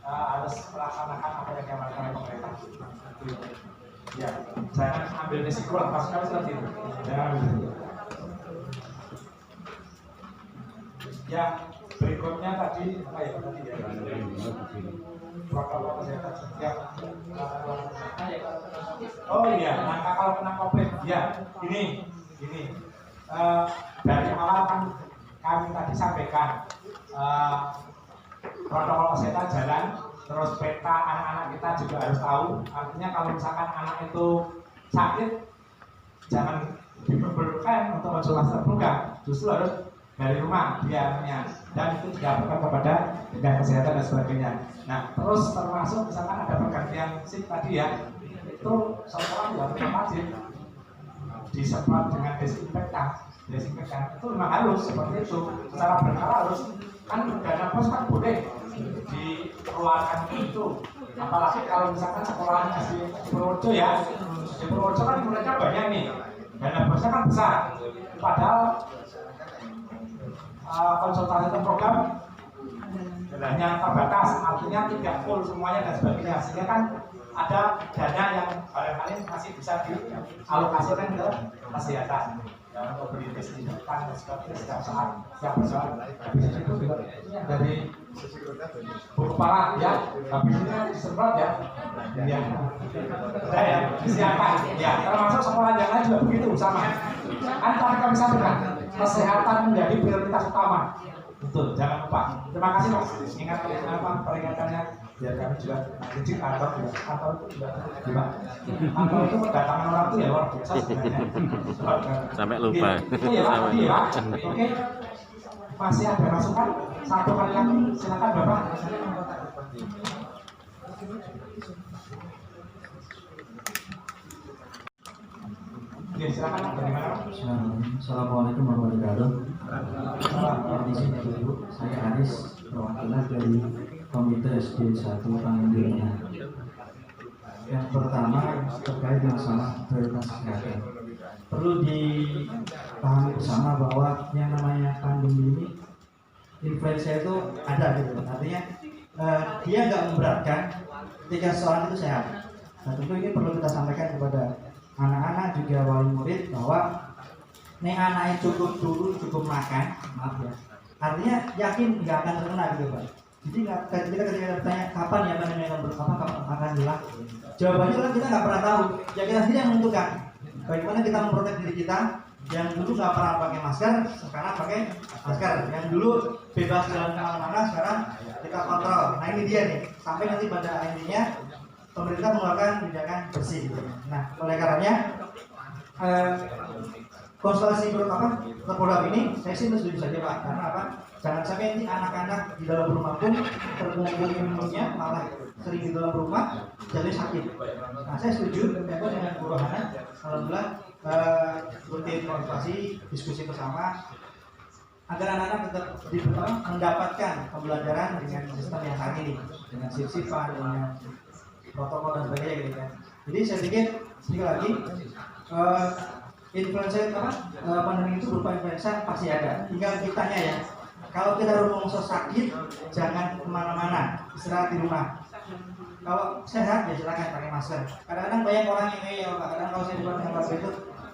[SPEAKER 1] harus melaksanakan apa yang diamankan oleh pemerintah. Ya, jangan ambil risiko lah, pas sekali seperti itu. Jangan ambil risiko. Ya, berikutnya tadi apa ya tadi ya? Protokol kesehatan setiap. Oh iya, nah kalau kena COVID, ya ini. Dari awal kan kami tadi sampaikan protokol kesehatan jalan, terus peta anak-anak kita juga harus tahu. Artinya kalau misalkan anak itu sakit, jangan diperbolehkan untuk isolasi terbuka, justru harus dari rumah biarnya, dan itu dilaporkan kepada dinas kesehatan dan sebagainya. Nah, terus termasuk misalkan ada pergantian shift tadi ya, itu sekolah juga tetap wajib disemprot dengan desinfektan itu memang harus seperti itu secara berkala harus. Kan dana pos kan boleh dikeluarkan itu, apalagi kalau misalkan sekolahnya di Purworejo ya, di Purworejo kan muridnya banyak nih, dana posnya kan besar, padahal konsultasi program hanya terbatas, artinya tidak full semuanya dan sebagainya, sehingga kan ada dana yang barangkali masih bisa dialokasikan ke kesehatan ya, untuk beli desinfektan dan sebagainya setiap saat, setiap pesawat. Habis itu juga dari buku kepala ya, habis ini disemprot ya, ya, ada ya, disiapkan ya, termasuk sekolah yang lain juga begitu sama. Kan tadi kami sampaikan kesehatan menjadi prioritas utama. Betul, jangan lupa. Terima kasih Pak. Ingat apa peringatannya biar kami juga nanti kantor itu juga kantor itu kedatangan orang itu ya luar biasa sebenarnya.
[SPEAKER 3] Sampai lupa.
[SPEAKER 1] Iya Pak. Oke. Masih ada masukan? Satu kali lagi silakan Bapak. Oke, silakan bagaimana?
[SPEAKER 8] Assalamualaikum warahmatullahi wabarakatuh. Di sini Ibu, saya Aris, perwakilan dari Komite SD 1 Pangandaran. Yang pertama terkait masalah prioritas kesehatan. Perlu dipahami bersama bahwa yang namanya pandemi ini influenza itu ada gitu. Artinya dia nggak memberatkan ketika seorang itu sehat. Nah tentu ini perlu kita sampaikan kepada anak-anak juga wali murid bahwa nih anaknya cukup dulu cukup makan, maaf ya. Artinya yakin nggak akan terkena gitu Pak. Jadi ketika bertanya kapan ya pandemi akan hilang, jawabannya kan kita nggak pernah tahu. Ya kita sendiri yang menentukan. Bagaimana kita memprotek diri kita yang dulu nggak pernah pakai masker, sekarang pakai masker. Yang dulu bebas jalan kemana-mana, sekarang kita kontrol. Nah ini dia nih. Sampai nanti pada akhirnya pemerintah mengeluarkan kebijakan bersih. Gitu. Nah oleh karenanya konsultasi program ini saya sih setuju saja Pak, karena apa? Jangan sampai nanti anak-anak di dalam rumah pun terkumpul imunnya malah sering di dalam rumah jadi sakit. Nah saya setuju dengan Bu Rohana, alhamdulillah rutin konsultasi diskusi bersama agar anak-anak tetap mendapatkan pembelajaran dengan sistem yang saat ini, dengan sip-sipan, dengan protokol dan sebagainya gitu kan. Jadi saya pikir sekali lagi influenza pandemi itu berupa influenza pasti ada. Tinggal kitanya ya. Kalau kita rumah sakit, jangan kemana-mana, istirahat di rumah. Kalau sehat ya silakan pakai masker. Kadang-kadang banyak orang yang ngeyel, kadang kalau saya dibuat dengan itu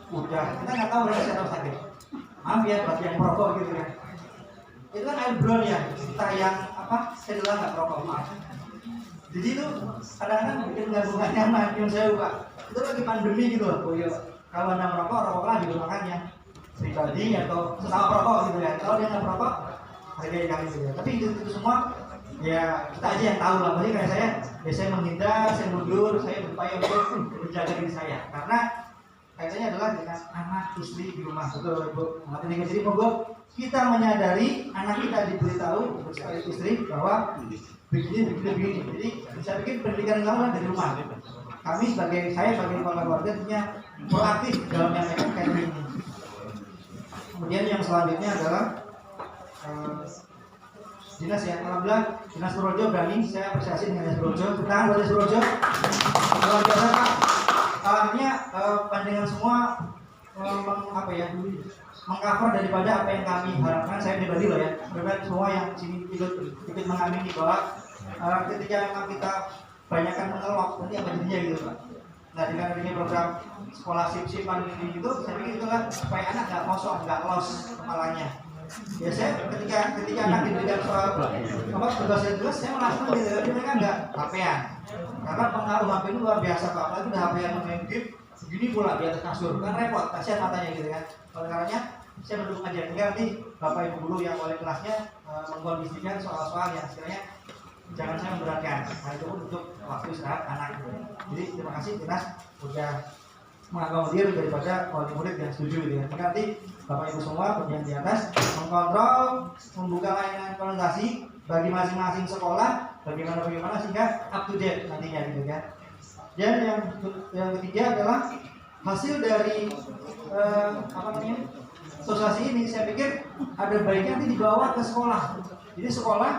[SPEAKER 8] udah kita nggak tahu mereka sehat atau sakit. Maaf ya bagi yang merokok gitu kan. Itu kan air brown ya, kita yang saya bilang nggak merokok maaf. Jadi itu kadang-kadang bikin gangguan nyaman, yang saya lupa. Itu lagi pandemi gitu loh. Oh, iya. Kalau anda merokok, rokoklah di ruangan yang pribadi atau sesama perokok gitu ya. Kalau dia nggak merokok, hargai kami gitu ya. Tapi itu semua ya kita aja yang tahu lah. Maksudnya kayak saya, biasanya menghindar, saya mundur, saya berupaya untuk menjaga diri saya. Karena kaitannya adalah dengan anak istri di rumah. Betul Ibu. Jadi monggo kita menyadari anak kita diberitahu sekali istri bahwa begini. Jadi saya pikir pendidikan yang dari rumah. Kami sebagai kepala keluarga punya proaktif dalam menyampaikan kayak ini. Kemudian yang selanjutnya adalah dinas ya, alhamdulillah dinas Purworejo berani, saya apresiasi dengan dinas Purworejo. Tangan buat dinas Purworejo. Luar biasa Pak. Artinya pandangan semua mengcover daripada apa yang kami harapkan. Saya pribadi loh ya, benar semua yang sini ikut mengamini bahwa ketika memang kita banyakkan mengelok nanti apa jadinya gitu Pak. Nah dengan adanya program sekolah sip-sipan ini gitu, saya pikir itulah supaya anak nggak kosong, nggak los kepalanya. Ya saya ketika anak diberikan soal tugas, saya merasa gitu, mereka nggak HP-an. Karena pengaruh HP itu luar biasa Pak, apalagi udah HP yang main game, segini pula di atas kasur, kan repot, kasihan matanya gitu kan. Oleh karenanya saya mendukung aja, hingga nanti Bapak Ibu guru yang oleh kelasnya mengkondisikan soal-soal yang sekiranya jangan saya memberatkan. Nah itu pun untuk waktu istirahat anak. Jadi terima kasih Dinas udah mengakomodir daripada wali murid yang setuju gitu ya. Nanti Bapak Ibu semua bagian di atas mengkontrol, membuka layanan konsultasi bagi masing-masing sekolah bagaimana sehingga up to date nantinya gitu kan. Dan yang ketiga adalah hasil dari sosialisasi ini saya pikir ada baiknya nanti dibawa ke sekolah. Jadi sekolah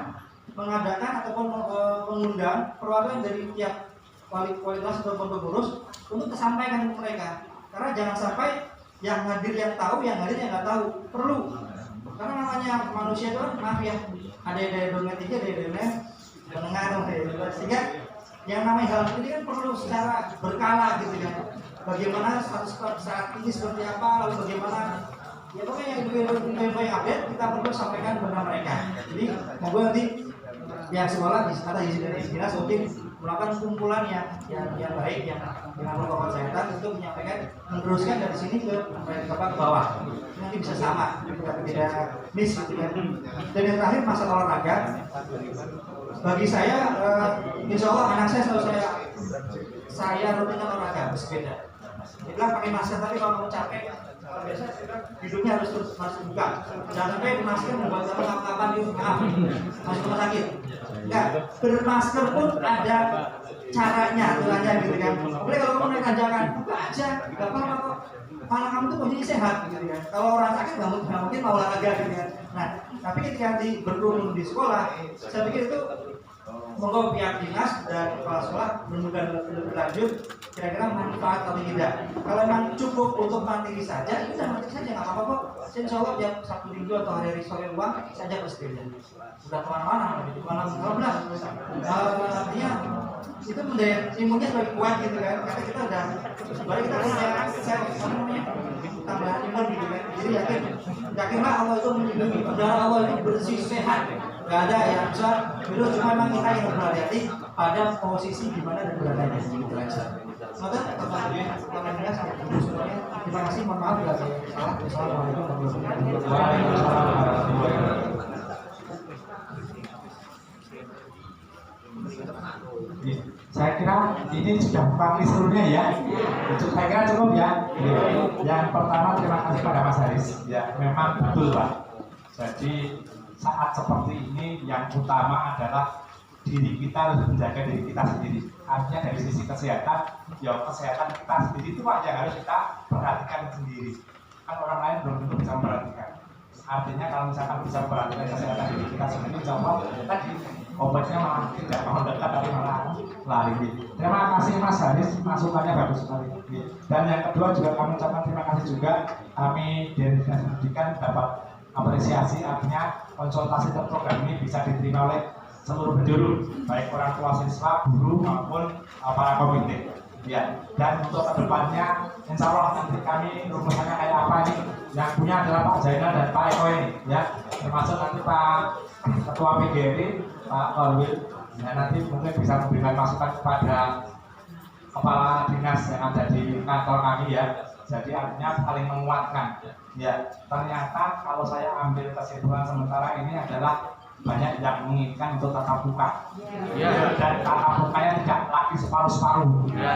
[SPEAKER 8] mengadakan ataupun mengundang perwakilan dari tiap wali kelas ataupun pengurus untuk disampaikan ke mereka. Karena jangan sampai yang hadir yang tahu, yang hadir yang nggak tahu. Perlu. Karena namanya manusia itu kan maaf ya, ada yang domain 3, ada yang domain menengah, sehingga yang namanya hal ini kan perlu secara berkala gitu kan. Bagaimana status saat ini seperti apa, lalu bagaimana ya pokoknya yang update kita perlu sampaikan kepada mereka. Jadi moga nanti pihak sekolah atau dinas mungkin melakukan kumpulan yang baik yang dengan protokol kesehatan untuk menyampaikan meneruskan dari sini ke bawah. Nanti bisa sama, tidak miss gitu kan. Dan yang terakhir masalah olahraga. Bagi saya, insya Allah anak saya selalu saya rutinkan olahraga bersepeda. Dia bilang pakai masker, tapi kalau mau capek biasa hidupnya harus buka. Jangan sampai masker membuat kapan di masuk rumah sakit. Enggak, bermasker pun ada caranya, aturannya gitu kan. Boleh kalau kamu naik tanjakan, buka aja, nggak apa-apa kok. Malah kamu tuh posisi sehat gitu kan. Kalau orang sakit nggak mungkin mau olahraga gitu kan. Nah, tapi ketika berkerumun di sekolah, saya pikir itu monggo pihak dinas dan kepala sekolah menunjukkan lebih lanjut kira-kira manfaat atau tidak. Kalau memang cukup untuk materi saja, itu sudah materi saja nggak apa-apa kok. Insya Allah tiap Sabtu Minggu atau hari sore luang saja bersepeda. Sudah kemana-mana, gitu. Malam artinya itu menjadi imunnya semakin kuat gitu kan. Karena kita udah sebenarnya kita punya tambahan imun gitu kan. Jadi yakinlah Allah itu melindungi. Udara Allah itu bersih sehat. Gak ada yang bisa virus, cuma memang kita yang berhati-hati pada posisi di mana dan beradanya gitu aja. Semoga pertanyaannya sampai dulu semuanya. Terima kasih, mohon maaf bila saya salah. Assalamualaikum warahmatullahi wabarakatuh.
[SPEAKER 1] Saya kira ini sudah mewakili seluruhnya ya. Saya kira cukup ya. Yang pertama terima kasih pada Mas Haris. Ya memang betul Pak. Jadi saat seperti ini yang utama adalah diri kita harus menjaga diri kita sendiri. Artinya dari sisi kesehatan, ya kesehatan kita sendiri itu Pak yang harus kita perhatikan sendiri. Kan orang lain belum tentu bisa memperhatikan. Artinya kalau misalkan bisa memperhatikan kesehatan diri kita sendiri, coba tadi obatnya malah tidak mau dekat tapi malah lari. Terima kasih Mas Haris, masukannya bagus sekali. Dan yang kedua juga kami ucapkan terima kasih juga kami dari Dinas Pendidikan dapat apresiasi, artinya konsultasi program ini bisa diterima oleh seluruh penjuru, baik orang tua siswa, guru maupun para komite. Ya, dan untuk kedepannya, insya Allah nanti kami rumusannya kayak apa nih? Yang punya adalah Pak Zainal dan Pak Eko ini, ya, termasuk nanti Pak Ketua PGRI, Pak Korwil. Ya, nanti mungkin bisa memberikan masukan kepada kepala dinas yang ada di kantor kami ya. Jadi artinya saling menguatkan. Ya, ternyata kalau saya ambil kesimpulan sementara ini adalah banyak yang menginginkan untuk tatap muka. Ya. Dan tatap mukanya tidak lagi separuh-separuh. Ya.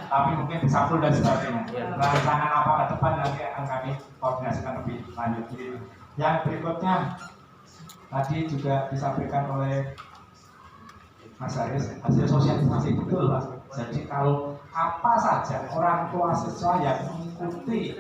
[SPEAKER 1] Tapi mungkin bisa full dan sebagainya. Rancangan apa ke depan nanti akan kami koordinasikan lebih lanjut. Yang berikutnya tadi juga disampaikan oleh Mas Haris, hasil sosialisasi betul Mas. Jadi kalau apa saja orang tua siswa yang mengikuti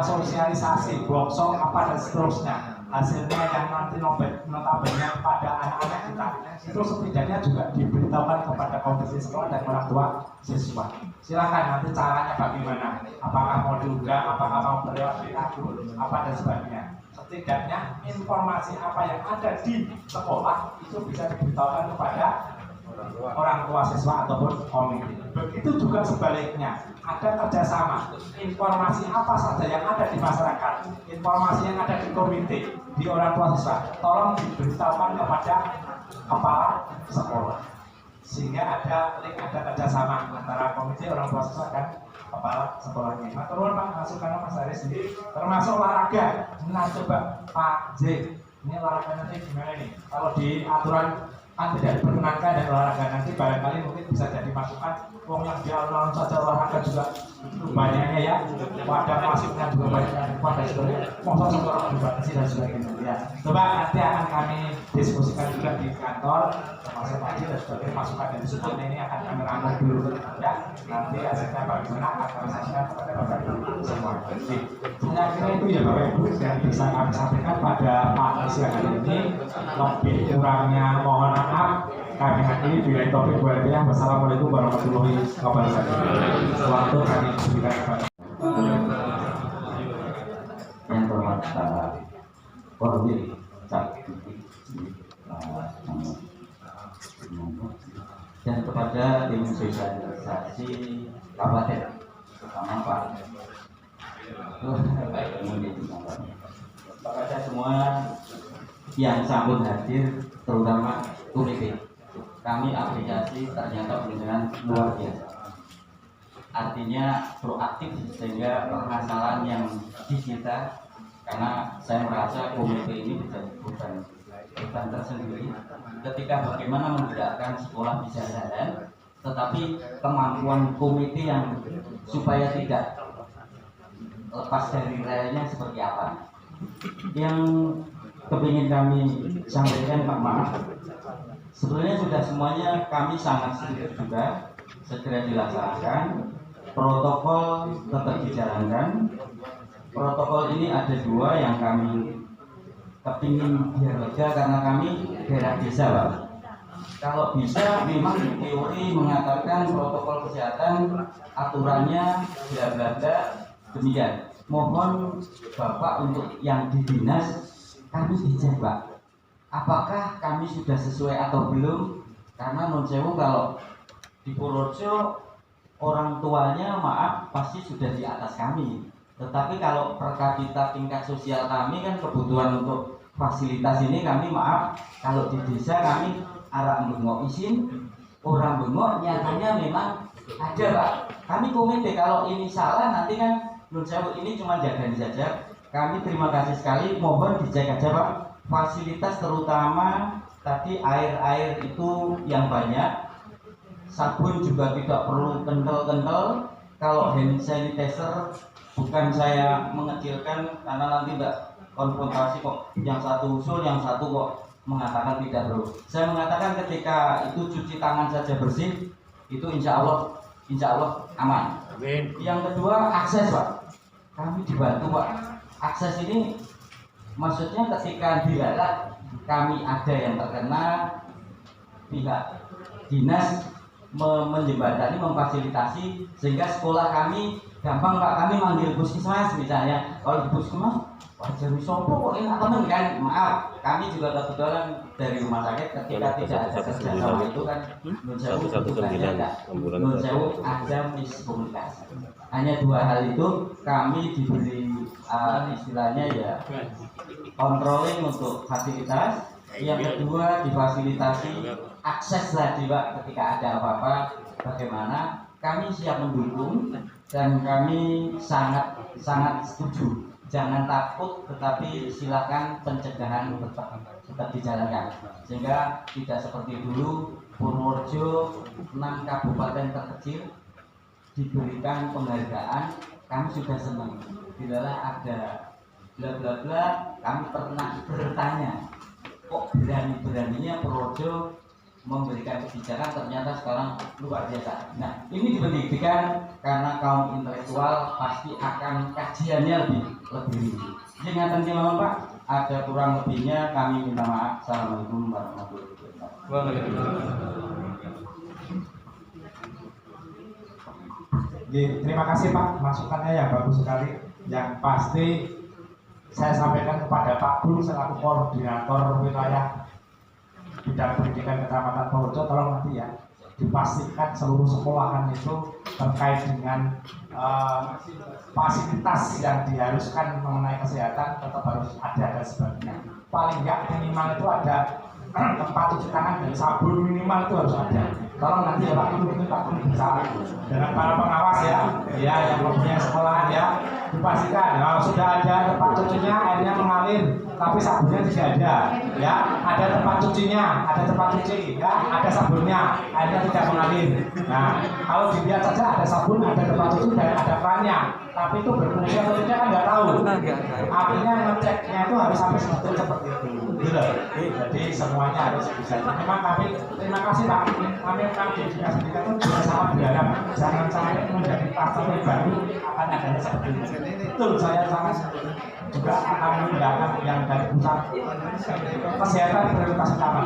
[SPEAKER 1] sosialisasi, workshop apa dan seterusnya, hasilnya yang nanti notabene kepada anak-anak kita itu setidaknya juga diberitahukan kepada komisi sekolah dan orang tua siswa. Silakan nanti caranya bagaimana, apakah mau diunggah, apakah mau berlewat video, apa dan sebagainya. Setidaknya informasi apa yang ada di sekolah itu bisa diberitahukan kepada orang tua siswa ataupun komite. Begitu juga sebaliknya, ada kerjasama. Informasi apa saja yang ada di masyarakat, informasi yang ada di komite, di orang tua siswa, tolong diberitahukan kepada kepala sekolah. Sehingga ada link, ada kerjasama antara komite, orang tua siswa dan kepala sekolahnya. Nah, turun Pak, masukkan Mas Haris sendiri, termasuk olahraga. Nah, coba Pak J, ini olahraga nanti gimana nih? Kalau di aturan kan tidak diperkenankan dan olahraga nanti barangkali mungkin bisa jadi masukan. Wong yang di alun-alun saja olahraga juga banyaknya ya, wadah masuknya juga banyak pada sebagainya. Masa sekolah dibatasi dan sebagainya. Ya, coba nanti akan kami diskusikan juga di kantor termasuk Pak J dan sebagainya, masukan dari sudut ini akan kami rangkum dulu ya. Nanti hasilnya bagaimana akan kami sampaikan kepada Bapak Ibu semua. Jadi, saya kira itu ya Bapak Ibu yang bisa kami sampaikan pada pagi siang hari ini. Lebih kurangnya mohon maaf. Kami akhiri bila topik buatnya. Wassalamualaikum warahmatullahi wabarakatuh. Waktu kami berikan kepada
[SPEAKER 9] yang terhormat Korwil dan kepada tim sosialisasi kabupaten terutama Pak kepada semua yang sambut hadir, terutama komite. Kami apresiasi ternyata dengan luar biasa. Artinya proaktif sehingga permasalahan yang disita, karena saya merasa komite ini bukan tersendiri ketika bagaimana menggerakkan sekolah bisa jalan, tetapi kemampuan komite yang supaya tidak lepas dari relnya seperti apa. Yang kepingin kami sampaikan Pak Maaf, sebenarnya sudah semuanya kami sangat setuju juga segera dilaksanakan. Protokol tetap dijalankan. Protokol ini ada dua yang kami kepingin biar lega karena kami daerah desa Pak. Kalau bisa memang teori mengatakan protokol kesehatan aturannya bla bla bla demikian. Mohon Bapak untuk yang di dinas kami dicek Pak. Apakah kami sudah sesuai atau belum? Karena non sewu kalau di Purworejo orang tuanya maaf pasti sudah di atas kami. Tetapi kalau per kapita tingkat sosial kami kan kebutuhan untuk fasilitas ini kami maaf kalau di desa kami arah bengok izin orang bengok nyatanya memang ada Pak. Kami komite kalau ini salah nanti kan non sewu ini cuma jaga saja. Kami terima kasih sekali, mohon dicek aja Pak. Fasilitas terutama tadi air itu yang banyak. Sabun juga tidak perlu kental-kental. Kalau hand sanitizer bukan saya mengecilkan karena nanti tidak konfrontasi kok. Yang satu usul, yang satu kok mengatakan tidak perlu. Saya mengatakan ketika itu cuci tangan saja bersih, itu insya Allah aman. Amin. Yang kedua akses Pak. Kami dibantu Pak. Akses ini maksudnya ketika dilalat kami ada yang terkena, pihak dinas menjembatani, memfasilitasi sehingga sekolah kami gampang Pak. Kami manggil puskesmas misalnya, kalau di puskesmas wajar sopo kok enak temen kan, maaf kami juga kebetulan dari rumah sakit ketika tidak ada kerjasama itu kan non sewu ada miskomunikasi. Hanya dua hal itu kami diberi istilahnya ya controlling untuk fasilitas. Yang kedua difasilitasi akses tadi Pak, ketika ada apa-apa bagaimana kami siap mendukung dan kami sangat setuju. Jangan takut, tetapi silakan pencegahan tetap dijalankan sehingga tidak seperti dulu Purworejo 6 kabupaten terkecil diberikan penghargaan. Kami sudah senang. Bila ada bla bla bla, kami pernah bertanya kok berani-beraninya Purworejo memberikan kebijakan, ternyata sekarang luar biasa. Nah, ini dibuktikan karena kaum intelektual pasti akan kajiannya lebih tinggi. Ingatan kemauan Pak, ada kurang lebihnya kami minta maaf. Assalamualaikum warahmatullahi wabarakatuh.
[SPEAKER 1] Terima kasih Pak, masukannya yang bagus sekali. Yang pasti saya sampaikan kepada Pak Guru selaku koordinator wilayah bidang pendidikan Kecamatan Purworejo, tolong nanti ya dipastikan seluruh sekolahan itu terkait dengan fasilitas yang diharuskan mengenai kesehatan tetap harus ada dan sebagainya. Paling nggak minimal itu ada tempat cuci tangan dan sabun, minimal itu harus ada. Tolong nanti ya Pak Guru, itu Pak Guru bisa dengan para pengawas ya yang mempunyai sekolahan ya, dipastikan kalau sudah ada tempat cucinya, airnya mengalir tapi sabunnya tidak ada ya, ada tempat cucinya, ada tempat cuci ya, ada sabunnya, airnya tidak mengalir. Nah kalau dilihat saja ada sabun, ada tempat cuci dan ada kerannya, tapi itu berfungsi atau tidak kan nggak tahu. Artinya ngeceknya itu harus sampai seperti itu gitu. Jadi semuanya harus bisa. Terima kasih Pak, kami edukasi kita itu juga sama berharap jangan sampai menjadi kluster baru akan adanya seperti ini. Betul, saya sangat juga akan menggunakan yang dari pusat kesehatan prioritas utama.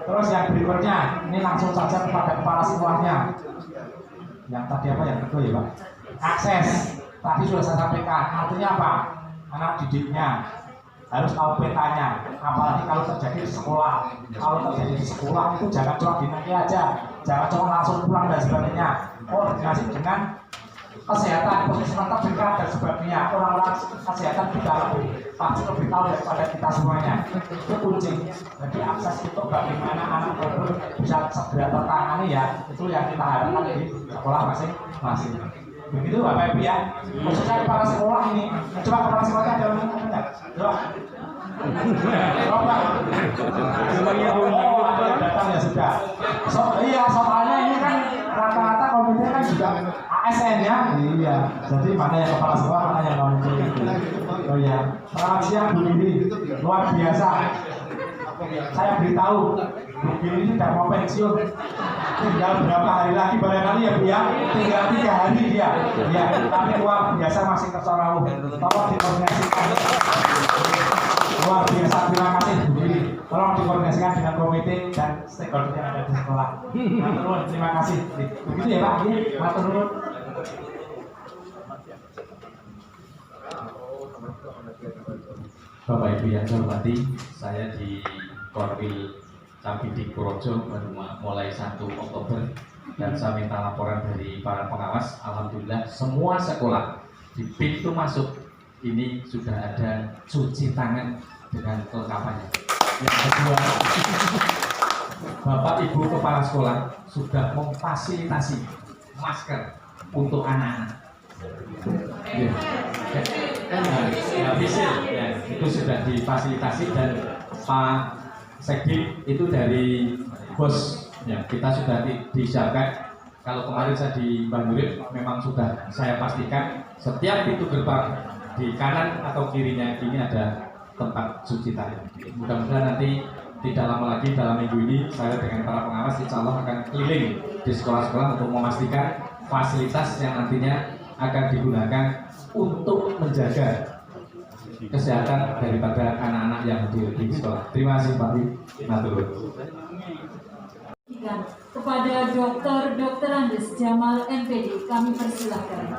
[SPEAKER 1] Terus yang berikutnya ini langsung saja kepada kepala sekolahnya. Yang tadi apa yang kedua ya Pak? Akses tadi sudah saya sampaikan. Artinya apa? Anak didiknya harus tahu petanya, apalagi kalau terjadi di sekolah. Kalau terjadi di sekolah itu jangan cuma dinanti aja, jangan cuma langsung pulang dan sebagainya. Koordinasi dengan kesehatan, puskesmas terdekat dan sebagainya. Orang-orang kesehatan kita pasti lebih tahu daripada kita semuanya. Itu kunci. Jadi akses itu bagaimana anak tersebut bisa segera tertangani ya, itu yang kita harapkan di sekolah masing-masing. Begitu Bapak Ibu ya, khususnya kepala sekolah ini. Coba kepala sekolahnya ada enggak? Coba. Coba. Oh, ada yang datang ya sudah. Iya, soalnya ini kan rata-rata komite kan juga ASN ya. Iya. Jadi mana yang kepala sekolah, mana yang komite itu. Oh iya. Selamat siang Bu Giri, luar biasa. Saya beritahu Bu Giri ini sudah mau pensiun. Tinggal berapa hari lagi barangkali ya Bu ya, tinggal 3 hari dia ya, tapi luar biasa masih tersorong. Tolong dikoordinasikan, luar biasa. Terima kasih Bu Giri, tolong dikoordinasikan dengan komite dan stakeholder yang ada di sekolah. Matur nuwun, terima kasih. Begitu ya Pak, matur nuwun.
[SPEAKER 6] Bapak Ibu yang saya hormati, saya di Korwil Campidik Purworejo baru mulai 1 Oktober dan saya minta laporan dari para pengawas. Alhamdulillah semua sekolah di pintu masuk ini sudah ada cuci tangan dengan kelengkapannya. Yang kedua, Bapak Ibu kepala sekolah sudah memfasilitasi masker untuk anak-anak. Itu sudah difasilitasi dan Pak Sekdi itu dari bos ya, kita sudah disiapkan. Kalau kemarin saya di Bandurip memang sudah saya pastikan setiap pintu gerbang di kanan atau kirinya ini ada tempat cuci tangan. Mudah-mudahan nanti tidak lama lagi dalam minggu ini saya dengan para pengawas insya Allah akan keliling di sekolah-sekolah untuk memastikan fasilitas yang nantinya akan digunakan untuk menjaga kesehatan daripada anak-anak yang di sekolah. Terima kasih Pak Matur.
[SPEAKER 10] Kepada Dr. Andes Jamal MPD kami persilahkan.